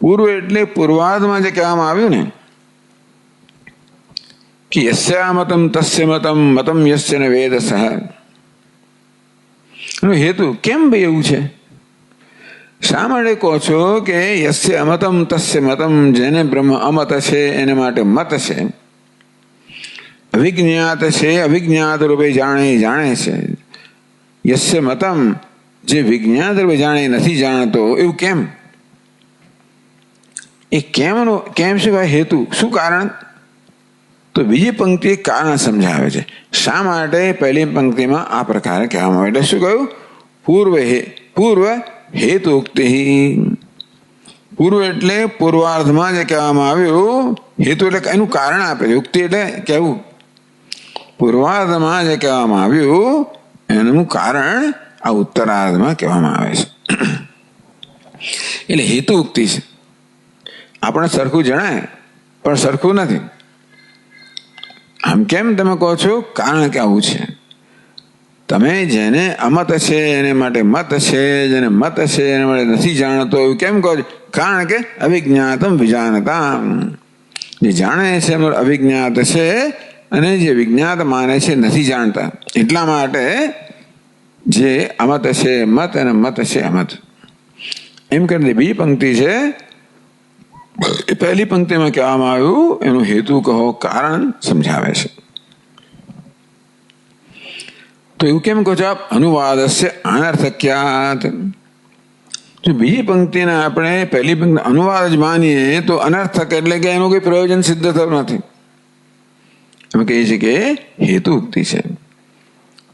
પૂર્વ એટલે પૂર્વાર્ધમાં જે કહેવામાં આવ્યું ને કે યસ્યા મતમ તસ્ય મતમ મતમ યસ્ય ન વેદસઃ, એનો હેતુ કેમ ભાઈ એવું છે? શા માટે કહો છો કે યસ્ય અમતમ તસ્ય મતમ, જેને બ્રહ્મ અમત છે એને માટે મત છે, અવિજ્ઞાત છે અવિજ્ઞાત રૂપે જાણે છે, યસ્ય મતમ જે વિજ્ઞાત રૂપે જાણે નથી જાણતો, એવું કેમ? એ કેમ શું ભાઈ હેતુ, શું કારણ? તો બીજી પંક્તિ કારણ સમજાવે છે શા માટે પહેલી પંક્તિમાં આ પ્રકારે કહેવામાં આવે. એટલે શું કહ્યું? પૂર્વ હેતુક્તિ. પૂર્વ એટલે પૂર્વાર્ધમાં જે કહેવામાં આવ્યું, હેતુ એટલે એનું કારણ આપે છે, યુક્તિ એટલે કહેવું. પૂર્વાર્ધમાં જે કહેવામાં આવ્યું એનું કારણ આ ઉત્તરાર્ધમાં કહેવામાં આવે છે. એટલે હેતુ ઉક્તિ છે. આપણે સરખું જણાય પણ સરખું નથી. આમ કેમ તમે કહો છો? કારણ કે આવું છે. તમે જેને અમત છે એને માટે મત છે, જેને મત છે એને માટે નથી જાણતો, એવું કેમ કહો છો? કારણ કે અવિજ્ઞાતમ વિજાનતામ, જે જાણે છે એનો અવિજ્ઞાત છે અને જે વિજ્ઞાત માને છે નથી જાણતા, એટલા માટે જે અમત છે મત અને મત છે અમત. એમ કરીને બીજી પંક્તિ છે એ પહેલી પંક્તિમાં કહેવામાં આવ્યું એનું હેતુ કહો, કારણ સમજાવે છે. તો એવું કેમ કહો છો આપ? અનુવાદસ્ય અનર્થક્યાત. જો બીજી પંક્તિને આપણે પહેલી પંક્તિ અનુવાદ જ માનીએ તો અનર્થક એટલે કે એનું કોઈ પ્રયોજન સિદ્ધ થતું નથી. અમે કહીએ છીએ કે હેતુ ઉક્તિ છે.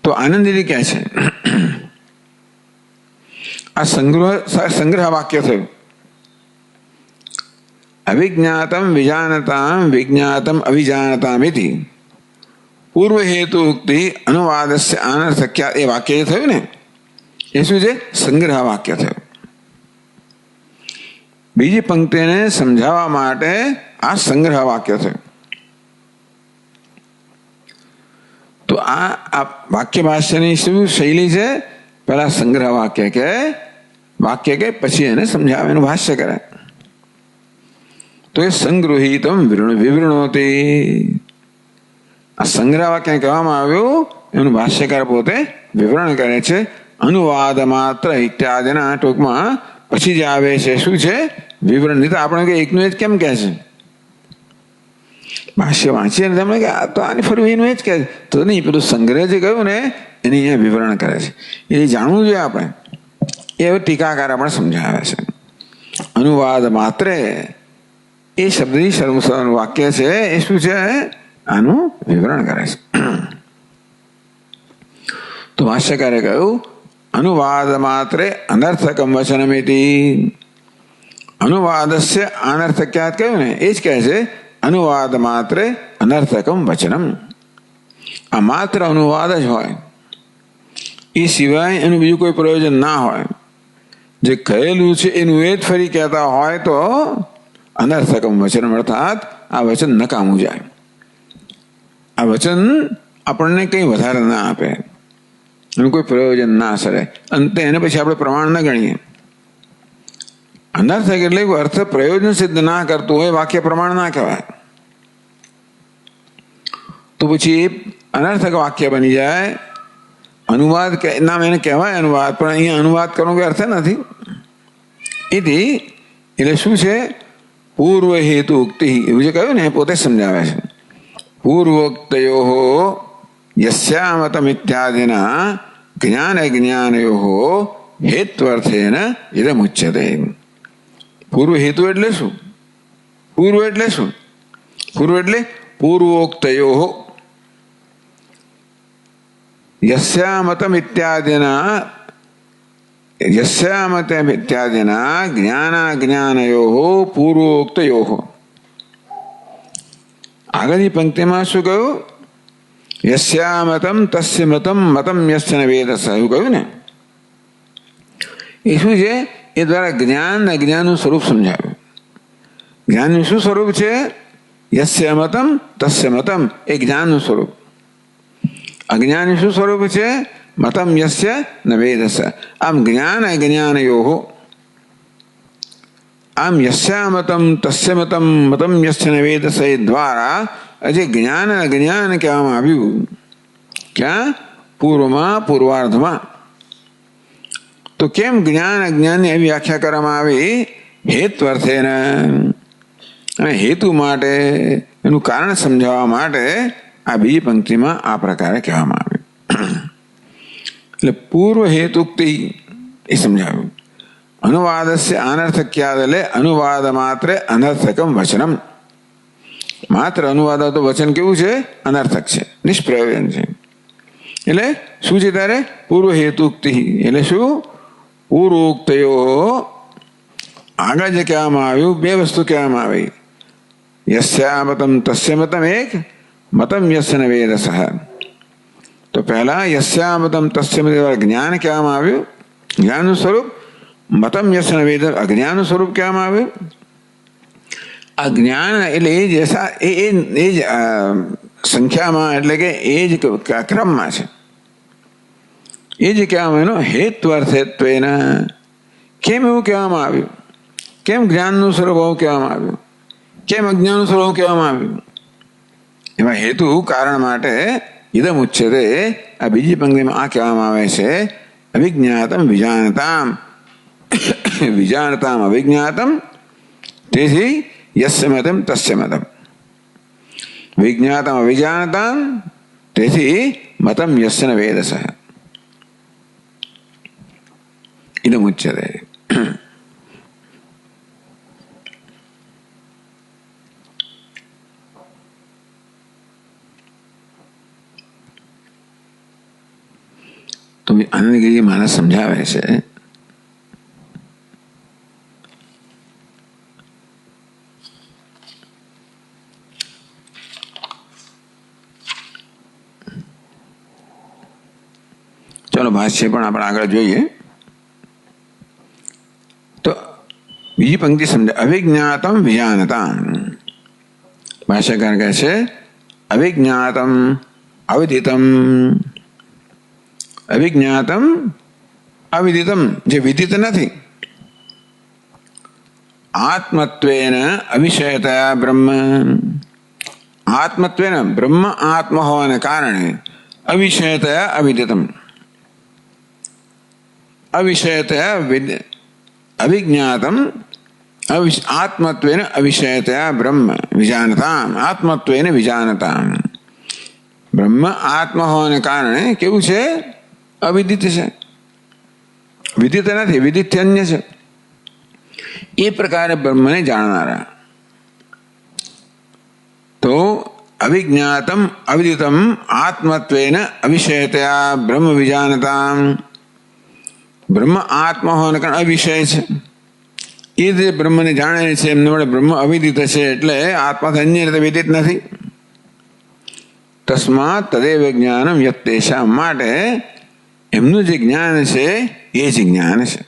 તો આનંદજી કહે છે આ સંગ્રહ વાક્ય થયું. અવિજ્ઞાતમ વિજાનતામ વિજ્ઞાતમ અવિજાનતામ ઇતિ પૂર્વ હેતુ ઉક્તિ અનુવાદસ્ય અનર્થક્યાત. એ વાક્ય જે થયું ને એ શું છે? સંગ્રહ વાક્ય થયું. બીજી પંક્તિને સમજાવવા માટે આ સંગ્રહ વાક્ય થયું. તો આ વાક્ય ભાષ્યની શું શૈલી છે? પહેલા સંગ્રહ વાક્ય કે પછી એને સમજાવે, એનું ભાષ્ય કરે. તો એ સંગૃહિતમ વિવૃણોતી. આ સંગ્રહ વાક્ય કહેવામાં આવ્યું એનું ભાષ્યકાર પોતે વિવરણ કરે છે. અનુવાદ માત્ર ઇત્યાદિના ટૂંકમાં પછી જે આવે છે શું છે? વિવરણ. નહીં તો આપણે એકનું એ જ કેમ કહે છે? ભાષ્ય વાંચીએ ને તમને કે આ તો આની ફરવું એનું એ જ કહે છે. તો નહીં, પેલું સંગ્રહ જે કહ્યું ને એની અહીંયા વિવરણ કરે છે. એ જાણવું જોઈએ આપણે. એ ટીકાકાર આપણે સમજાવે છે. અનુવાદ માત્ર એ શબ્દની વાક્ય છે એ શું છે? આનું વિવરણ કરે છે. તો ભાષ્યકારે કહ્યું અનુવાદ માત્ર અનર્થકમ વચનમિતિ. અનુવાદસ્ય અનર્થક્યાત કહ્યું ને એ જ કહે છે અનુવાદ માત્ર અનર્થકમ વચનમ. આ માત્ર અનુવાદ જ હોય, એ સિવાય એનું બીજું કોઈ પ્રયોજન ના હોય. જે કહેલું છે એનું એ જ ફરી કહેતા હોય તો અનર્થકમ વચન, અર્થાત આ વચન નકામું જાય. આ વચન આપણને કંઈ વધારે ના આપે, એનું કોઈ પ્રયોજન ના સરે. અંતે એને પછી આપણે પ્રમાણ ન ગણીએ. અનર્થક એટલે અર્થ પ્રયોજન સિદ્ધ ના કરતું હોય વાક્ય પ્રમાણ ના કહેવાય. તો પછી એ અનર્થક વાક્ય બની જાય. અનુવાદ નામ એને કહેવાય અનુવાદ, પણ અહીંયા અનુવાદ કરવાનો કોઈ અર્થ નથી. એથી એટલે શું છે? પૂર્વ હેતુ ઉક્તિ એવું જે કહ્યું ને એ પોતે સમજાવે છે. પૂર્વોક્તયો યસ્યામતમ ઇત્યાદિના જ્ઞાન અજ્ઞાનયો હેત્વર્થેન ઇદમુચ્યતે. પૂર્વ હેતુ એટલે શું? પૂર્વ એટલે શું? પૂર્વ એટલે પૂર્વોક્તયો યસ્યામતમ ઇત્યાદિના જ્ઞાનાજ્ઞાનયો પૂર્વોક્તયો. આગળની પંક્તિમાં શું કહ્યું? યસ્યામતમ તસ્ય મતમ મતમ યસ્ય ન વેદસ, એવું કહ્યું ને. એ શું છે? એ દ્વારા જ્ઞાન અજ્ઞાનનું સ્વરૂપ સમજાવ્યું. જ્ઞાનનું શું સ્વરૂપ છે? યસ્ય મતમ તસ્ય મતમ, એ જ્ઞાનનું સ્વરૂપ. અજ્ઞાનનું શું સ્વરૂપ છે? મતમ યસ્ય ન વેદસ. આમ જ્ઞાન અજ્ઞાનયો આમ યસ્યા મતમ તસ્ય મતમ મતમ યસ્ય ન વેદ સે દ્વારા જે જ્ઞાન અજ્ઞાન કહેવામાં આવ્યું ક્યાં પૂર્વમાં પૂર્વાર્ધમાં. તો કેમ જ્ઞાન અજ્ઞાનની એવી વ્યાખ્યા કરવામાં આવી? હેત્વર્થેન, અને હેતુ માટે એનું કારણ સમજાવવા માટે આ બીજી પંક્તિમાં આ પ્રકારે કહેવામાં આવ્યું. એટલે પૂર્વ હેતુક્તિ એ સમજાવ્યું. અનુવાદસ્ય અનર્થક્યાદ એટલે અનુવાદ માત્ર અનર્થકમ વચનમ. માત્ર અનુવાદ તો વચન કેવું છે? અનર્થક છે, નિષ્પ્રયોજન છે. એટલે શું છે ત્યારે? પૂર્વ હેતુક્તિ એટલે શું? પૂર્વોક્તયો આગળ જે કહેવામાં આવ્યું બે વસ્તુ કહેવામાં આવી. યસ્યા મતમ તસ્ય મતમ એક, મતમ યસ્ય ન વેદસઃ. તો પહેલા યસ્યા મતમ તસ્ય મત જ્ઞાન કહેવામાં આવ્યું, જ્ઞાનનું સ્વરૂપ. મતમ યસ્ય ન વેદ અજ્ઞાનનું સ્વરૂપ કહેવામાં આવ્યું. અજ્ઞાન એટલે એ જ એ જ સંખ્યામાં એટલે કે એ જ ક્રમમાં છે. એ જ કહેવામાં એનો હેત્વર્થેત્વેન. કેમ એવું કહેવામાં આવ્યું? કેમ જ્ઞાનનું સ્વરૂપ એવું કહેવામાં આવ્યું? કેમ અજ્ઞાનનું સ્વરૂપ કહેવામાં આવ્યું? એમાં હેતુ કારણ માટે ઇદમ ઉચ્યતે. આ બીજી પંક્તિમાં આ કહેવામાં આવે છે અવિજ્ઞાતમ વિજાનતામ. વિજાનતામ અવિજ્ઞાતમ, તેથી યસ્ય મતમ તસ્ય મતમ. વિજ્ઞાતમ અવિજાનતામ, તેથી મતમ યસ્ય ન વેદસઃ. ઇદમ ઉચ્યતે. તો આનંદગીરી માણસ સમજાવે છે ચલો ભાષ્ય પણ આપણે આગળ જોઈએ. તો બીજી પંક્તિ સમજાય અવિજ્ઞાતમ વિજાનતામ. ભાષ્યકાર કહે છે અવિજ્ઞાતમ અવિદિતમ. અવિજ્ઞાતમ અવિદિતમ જે વિદિત નથી. આત્મત્વેન અવિષયતયા બ્રહ્મ. આત્મત્વેન બ્રહ્મ આત્મ હોવાને કારણે અવિષયતયા અવિદિતમ. અવિષયતયા અવિજ્ઞાતમ આત્મત્વેન અવિષયતયા બ્રહ્મ વિજાનતામ. આત્મત્વેન વિજાનતામ. બ્રહ્મ આત્મ હોવાને કારણે કેવું છે? અવિદિત છે, વિદિત નથી, વિદિત અન્ય છે. એ પ્રકારે બ્રહ્મને જાણનારા. તો અવિજ્ઞાતમ અવિદિતમ આત્મત્વેન અવિષયતયા બ્રહ્મ વિજાનતામ. બ્રહ્મ આત્મા હોવાને કારણે અવિષય છે. એ જે બ્રહ્મને જાણે છે એમને વડે બ્રહ્મ અવિદિત છે, એટલે આત્માથી અન્ય રીતે વિદિત નથી. તસ્માત તદેવ જ્ઞાનમ યત્તેષામ. માટે એમનું જે જ્ઞાન છે એ જ જ્ઞાન છે.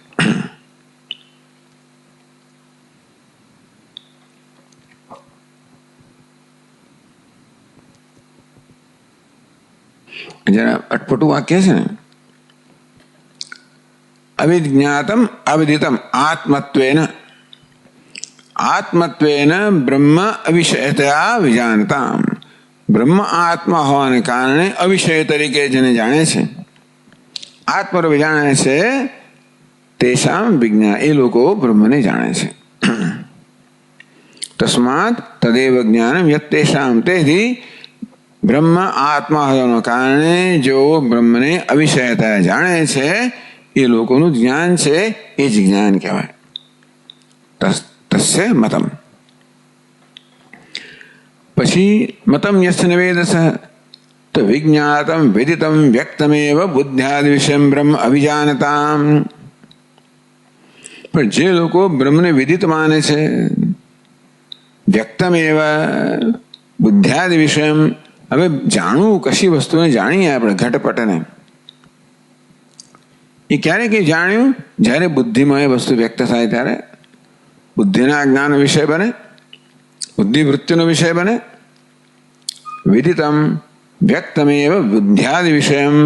જરા અટપટું વાક્ય છે ને. અવિજ્ઞાતમ અવિદિતમ આત્મત્વેન. આત્મત્વેન બ્રહ્મ અવિષયતયા વિજાનતામ. બ્રહ્મ આત્મા હોવાને કારણે અવિષય તરીકે જેને જાણે છે, આત્મરૂપ જાણે છે, તેષામ વિજ્ઞાન. એ લોકો બ્રહ્મને જાણે છે. તસ્માત તદેવ જ્ઞાનમ યત્તેષામ. તેથી બ્રહ્મ આત્મા હોવાને કારણે જો બ્રહ્મને અવિષયતા જાણે છે એ લોકોનું જ્ઞાન છે એ જ જ્ઞાન કહેવાય. તસ્ય મતમ. પછી મતમ યસ્ય ન વેદસઃ. તો વિજ્ઞાતમ વિદિતમ વ્યક્તમેવ બુદ્ધ્યાદિ વિષયમ બ્રહ્મ અવિજાનતામ. પણ જે લોકો બ્રહ્મને વિદિત માને છે, વ્યક્તમેવ બુદ્ધ્યાદિ વિષયમ. હવે જાણવું કશી વસ્તુને જાણીએ આપણે ઘટપટને. એ ક્યારે કંઈ જાણ્યું? જ્યારે બુદ્ધિમાં એ વસ્તુ વ્યક્ત થાય ત્યારે બુદ્ધિના જ્ઞાનનો વિષય બને, બુદ્ધિવૃત્તિનો વિષય બને. વિદિતમ વ્યક્તમેવ બુદ્ધ્યાદિ વિષયમ.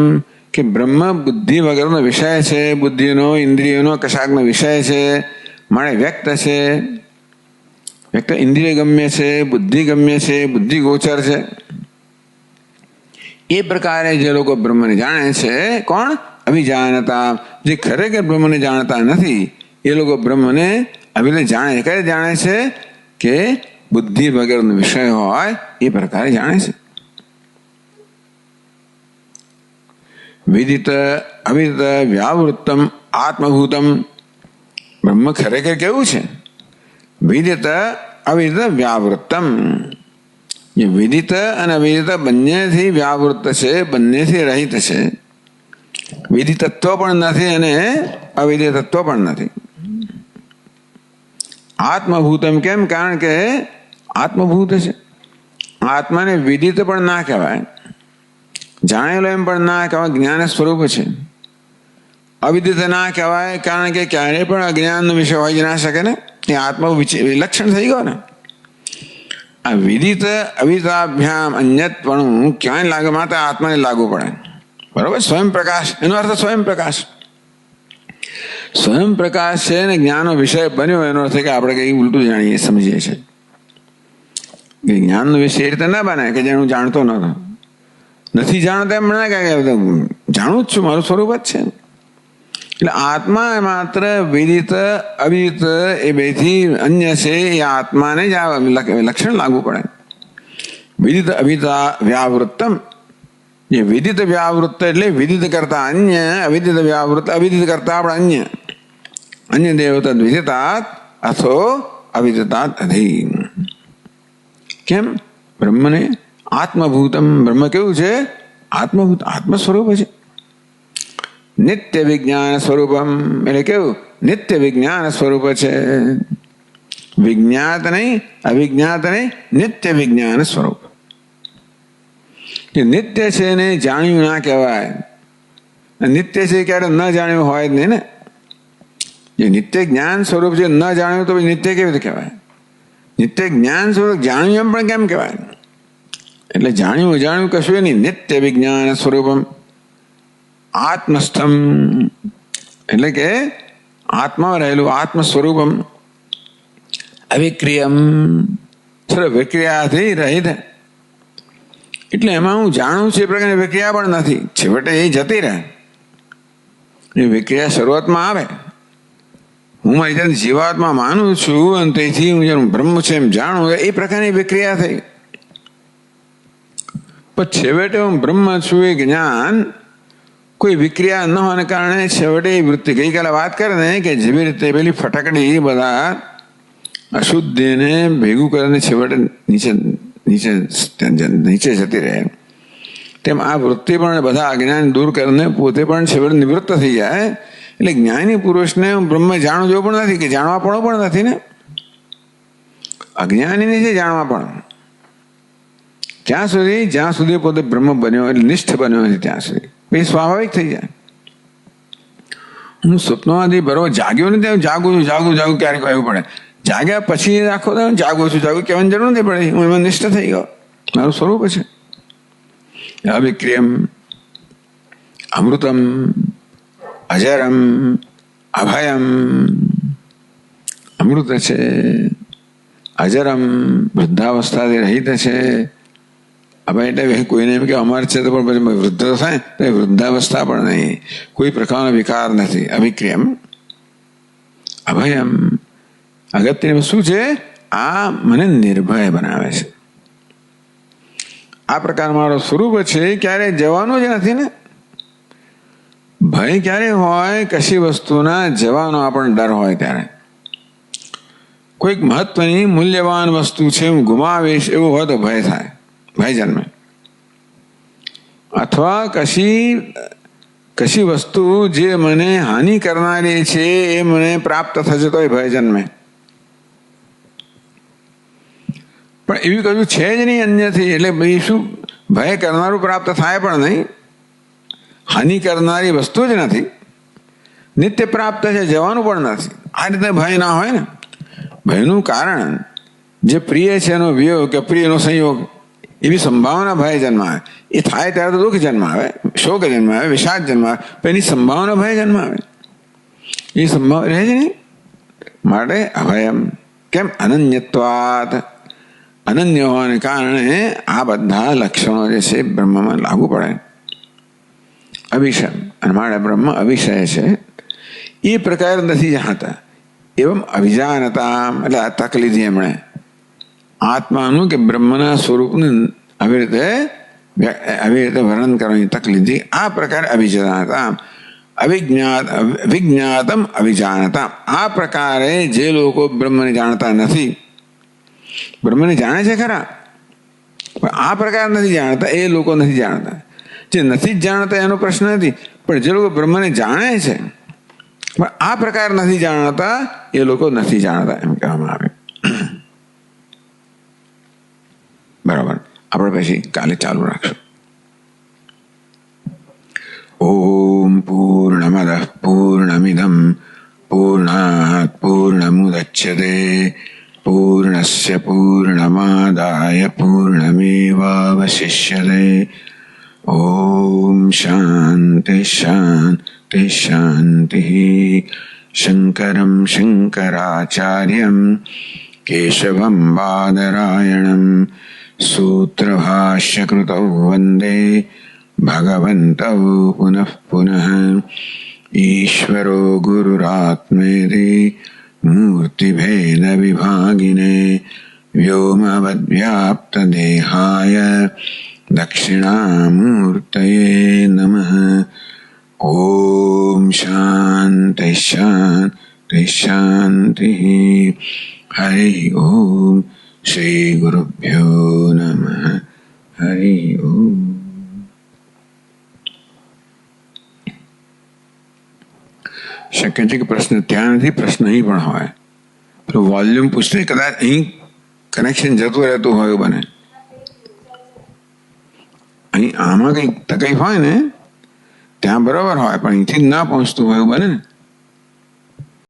કે બ્રહ્મ બુદ્ધિ વગરનો વિષય છે, બુદ્ધિનો ઇન્દ્રિયોનો કશાકનો વિષય છે, માટે વ્યક્ત છે, વ્યક્ત ઇન્દ્રિય ગમ્ય છે, બુદ્ધિ ગમ્ય છે, બુદ્ધિ ગોચર છે. એ પ્રકારે જે લોકો બ્રહ્મને જાણે છે, કોણ? અભિજાનતા. જે ખરેખર બ્રહ્મને જાણતા નથી એ લોકો બ્રહ્મને આવી રીતે જાણે. કઈ જાણે છે? કે બુદ્ધિ વગરનો વિષય હોય એ પ્રકારે જાણે છે. વિદિત અવિદિત વ્યાવૃત્તમ આત્મભૂતમ. બ્રહ્મ ખરેખર કેવું છે? વિદિત અવિદિત વ્યાવૃત્તમ. એ વિદિત અને અવિદિત બંનેથી વ્યાવૃત્ત છે, બંનેથી રહિત છે. વિદિત તત્વ પણ નથી અને અવિદિત તત્વ પણ નથી. આત્મભૂતમ કેમ? કારણ કે આત્મભૂત છે. આત્માને વિદિત પણ ના કહેવાય, જાણેલો એમ પણ ના કહેવાય, જ્ઞાન સ્વરૂપ છે. અવિદિત ના કહેવાય કારણ કે ક્યારેય પણ અજ્ઞાનનો વિષય હોય જ ના શકે ને. એ આત્મા વિલક્ષણ થઈ ગયો ને. આ વિદિત અવિદિતાભ્યામ અન્યત્વનું ક્યાંય લાગે? માત્ર આત્માને લાગુ પડે. બરોબર? સ્વયં પ્રકાશ, એનો અર્થ સ્વયં પ્રકાશ. સ્વયં પ્રકાશ છે ને જ્ઞાનનો વિષય બન્યો, એનો અર્થ કે આપણે કઈ ઉલટું જાણીએ સમજીએ છીએ. જ્ઞાનનો વિષય એ રીતે ના બને કે જે હું જાણતો નથી જાણતો એમ ના કહે, જાણું જ છું, મારું સ્વરૂપ જ છે. એટલે આત્મા માત્ર વિદિત અવિદિત એ બેથી અન્ય છે. એ આત્માને જ આ લક્ષણ લાગુ પડે. વિદિત અવિદિતા વ્યાવૃત્તમ. જે વિદિત વ્યાવૃત્ત એટલે વિદિત કરતા અન્ય, અવિદિત વ્યાવૃત્ત અવિદિત કરતા આપણે અન્ય. અન્ય દેવતા વિદિતાત અથો અવિદિતાત અધિ. કેમ? બ્રહ્મને આત્મભૂતમ. બ્રહ્મ કેવું છે? આત્મભૂત, આત્મ સ્વરૂપ છે. નિત્ય વિજ્ઞાન સ્વરૂપમ એટલે કેવું? નિત્ય વિજ્ઞાન સ્વરૂપ છે. વિજ્ઞાત નહીં, અવિજ્ઞાત નહીં, નિત્ય વિજ્ઞાન સ્વરૂપ. કે નિત્ય છે ને જાણ્યું ના કહેવાય. નિત્ય છે ક્યારે ન જાણ્યું હોય જ નહીં ને. જે નિત્ય જ્ઞાન સ્વરૂપ છે, ન જાણ્યું તો નિત્ય કેવી રીતે કહેવાય? નિત્ય જ્ઞાન સ્વરૂપ જાણ્યું એમ પણ કેમ કહેવાય? એટલે જાણ્યું અજાણ્યું કશું નહીં. નિત્ય વિજ્ઞાન સ્વરૂપમ આત્મસ્થમ એટલે કે આત્મામાં રહેલું આત્મ સ્વરૂપમ. અવિક્રિયમ વિક્રિયાથી રહિત. એટલે એમાં હું જાણું છું એ પ્રકારની વિક્રિયા પણ નથી. છેવટે એ જતી રહે. એ વિક્રિયા શરૂઆતમાં આવે. હું મારી જાતે જીવાત્મા માનું છું અને તેથી હું જેનું બ્રહ્મ છે એમ જાણું, એ પ્રકારની વિક્રિયા થઈ. પણ છેવટે હું બ્રહ્મ છું એ જ્ઞાન કોઈ વિક્રિયા ન હોવાને કારણે છેવટે એ વૃત્તિ. ગઈકાલે વાત કરે ને કે જેવી રીતે પેલી ફટકડી બધા અશુદ્ધિને ભેગું કરીને છેવટે નીચે નીચે નીચે જતી રહે, તેમ આ વૃત્તિ પણ બધા અજ્ઞાન દૂર કરીને પોતે પણ છેવટે નિવૃત્ત થઈ જાય. એટલે જ્ઞાની પુરુષને બ્રહ્મ જાણવું જેવું પણ નથી, કે જાણવા પણ નથી ને. અજ્ઞાનીને છે જાણવા પણ. જ્યાં સુધી પોતે બ્રહ્મ બન્યો એટલે નિષ્ઠ બન્યો નથી ત્યાં સુધી એ સ્વાભાવિક થઈ જાય. હું સ્વપ્નમાંથી બરોબર જાગ્યો નથી, જાગું ક્યારેક કહેવું પડે. જાગ્યા પછી આખો જાગું છું કહેવાની જરૂર નથી પડે. હું એમાં નિષ્ઠ થઈ ગયો, મારું સ્વરૂપ છે. અવિક્રિયમ અમૃતમ અજરમ અભયમ. અમૃત છે, અજરમ વૃદ્ધાવસ્થાથી રહિત છે. અભય એટલે કોઈને એમ કે અમર છે તો પણ પછી વૃદ્ધ થાય તો એ વૃદ્ધાવસ્થા પણ નહીં, કોઈ પ્રકારનો વિકાર નથી. અવિક્રિયમ અભયમ. અગત્યની વસ્તુ છે આ મને નિર્ભય બનાવે છે. આ પ્રકાર મારો સ્વરૂપ છે. ક્યારે જવાનું જ નથી ને. ભય ક્યારે હોય? કશી વસ્તુના જવાનો આપણને ડર હોય ત્યારે. કોઈક મહત્વની મૂલ્યવાન વસ્તુ છે હું ગુમાવીશ એવું હોય તો ભય થાય, ભય જન્મે. અથવા કશી વસ્તુ જે મને હાનિ કરનારી છે એ મને પ્રાપ્ત થશે તો એ ભય જન્મે. પણ એવી કશું છે જ નહીં અન્યથી. એટલે ભાઈ શું ભય કરનારું પ્રાપ્ત થાય પણ નહીં, હાનિ કરનારી વસ્તુ જ નથી. નિત્ય પ્રાપ્ત છે, જવાનું પણ નથી. આ રીતે ભય ના હોય ને. ભયનું કારણ જે પ્રિય છે એનો વિયોગ કે પ્રિયનો સંયોગ, એવી સંભાવના ભય જન્મ આવે. એ થાય ત્યારે તો દુઃખ જન્મ આવે, શોક જન્મ આવે, વિષાદ જન્મ આવે. પણ એની સંભાવના ભય જન્મ આવે. એ સંભાવના રહે છે નહીં. માટે અભયમ. કેમ? અનન્યત્વાત. અનન્ય હોવાને કારણે આ બધા લક્ષણો જે છે બ્રહ્મમાં લાગુ પડે. અવિષય, અને માટે બ્રહ્મ અવિષય છે. એ પ્રકાર નથી જાણતા. એવમ અભિજાનતા, એટલે આ તક લીધી એમણે આત્માનું કે બ્રહ્મના સ્વરૂપનું આવી રીતે વર્ણન કરવાની તક લીધી. આ પ્રકાર અભિજાનતા, વિજ્ઞાતમ અભિજાનતા. આ પ્રકારે જે લોકો બ્રહ્મને જાણતા નથી, બ્રહ્મને જાણે છે ખરા પણ આ પ્રકાર નથી જાણતા, એ લોકો નથી જાણતા. જે નથી જ જાણતા એનો પ્રશ્ન નથી, પણ જે લોકો બ્રહ્મને જાણે છે પણ આ પ્રકાર નથી જાણતા, એ લોકો નથી જાણતા એમ કહેવામાં આવે. બરાબર, આપણે પછી કાલે ચાલુ રાખશું. ઓમ પૂર્ણમદ પૂર્ણમિદમ પૂર્ણાત પૂર્ણમુદચ્યતે પૂર્ણસ્ય પૂર્ણમાદાય પૂર્ણમેવાવશિષ્યતે. ઓમ શાંતિ શાંતિ શાંતિ. શંકરમ શંકરાચાર્યમ કેશવમ બાદરાયણમ સૂત્રભાષ્યકૃતૌ વંદે ભગવन्तૌ પુનઃ પુનઃ. ઈશ્વરો ગુરુરાત્મેતિ મૂર્તિભેદ વિભાગિને વ્યોમવદ્વ્યાપ્તદેહાય દક્ષિણામૂર્તયે નમઃ. ઓમ શાંતિ શાંતિ શાંતિ. હરિ ઓમ. શ્રી ગુરુભ્યો નમઃ. હરિ ઓમ. શક્ય છે કે પ્રશ્ન ત્યાં નથી, પ્રશ્ન અહીં પણ હોય. પેલું વોલ્યુમ પૂછતે કદાચ અહીં કનેક્શન જતું રહેતું હોય એવું બને. અહીં આમાં કંઈક તકલીફ હોય ને ત્યાં બરાબર હોય, પણ અહીંથી ના પહોંચતું હોય એવું બને ને.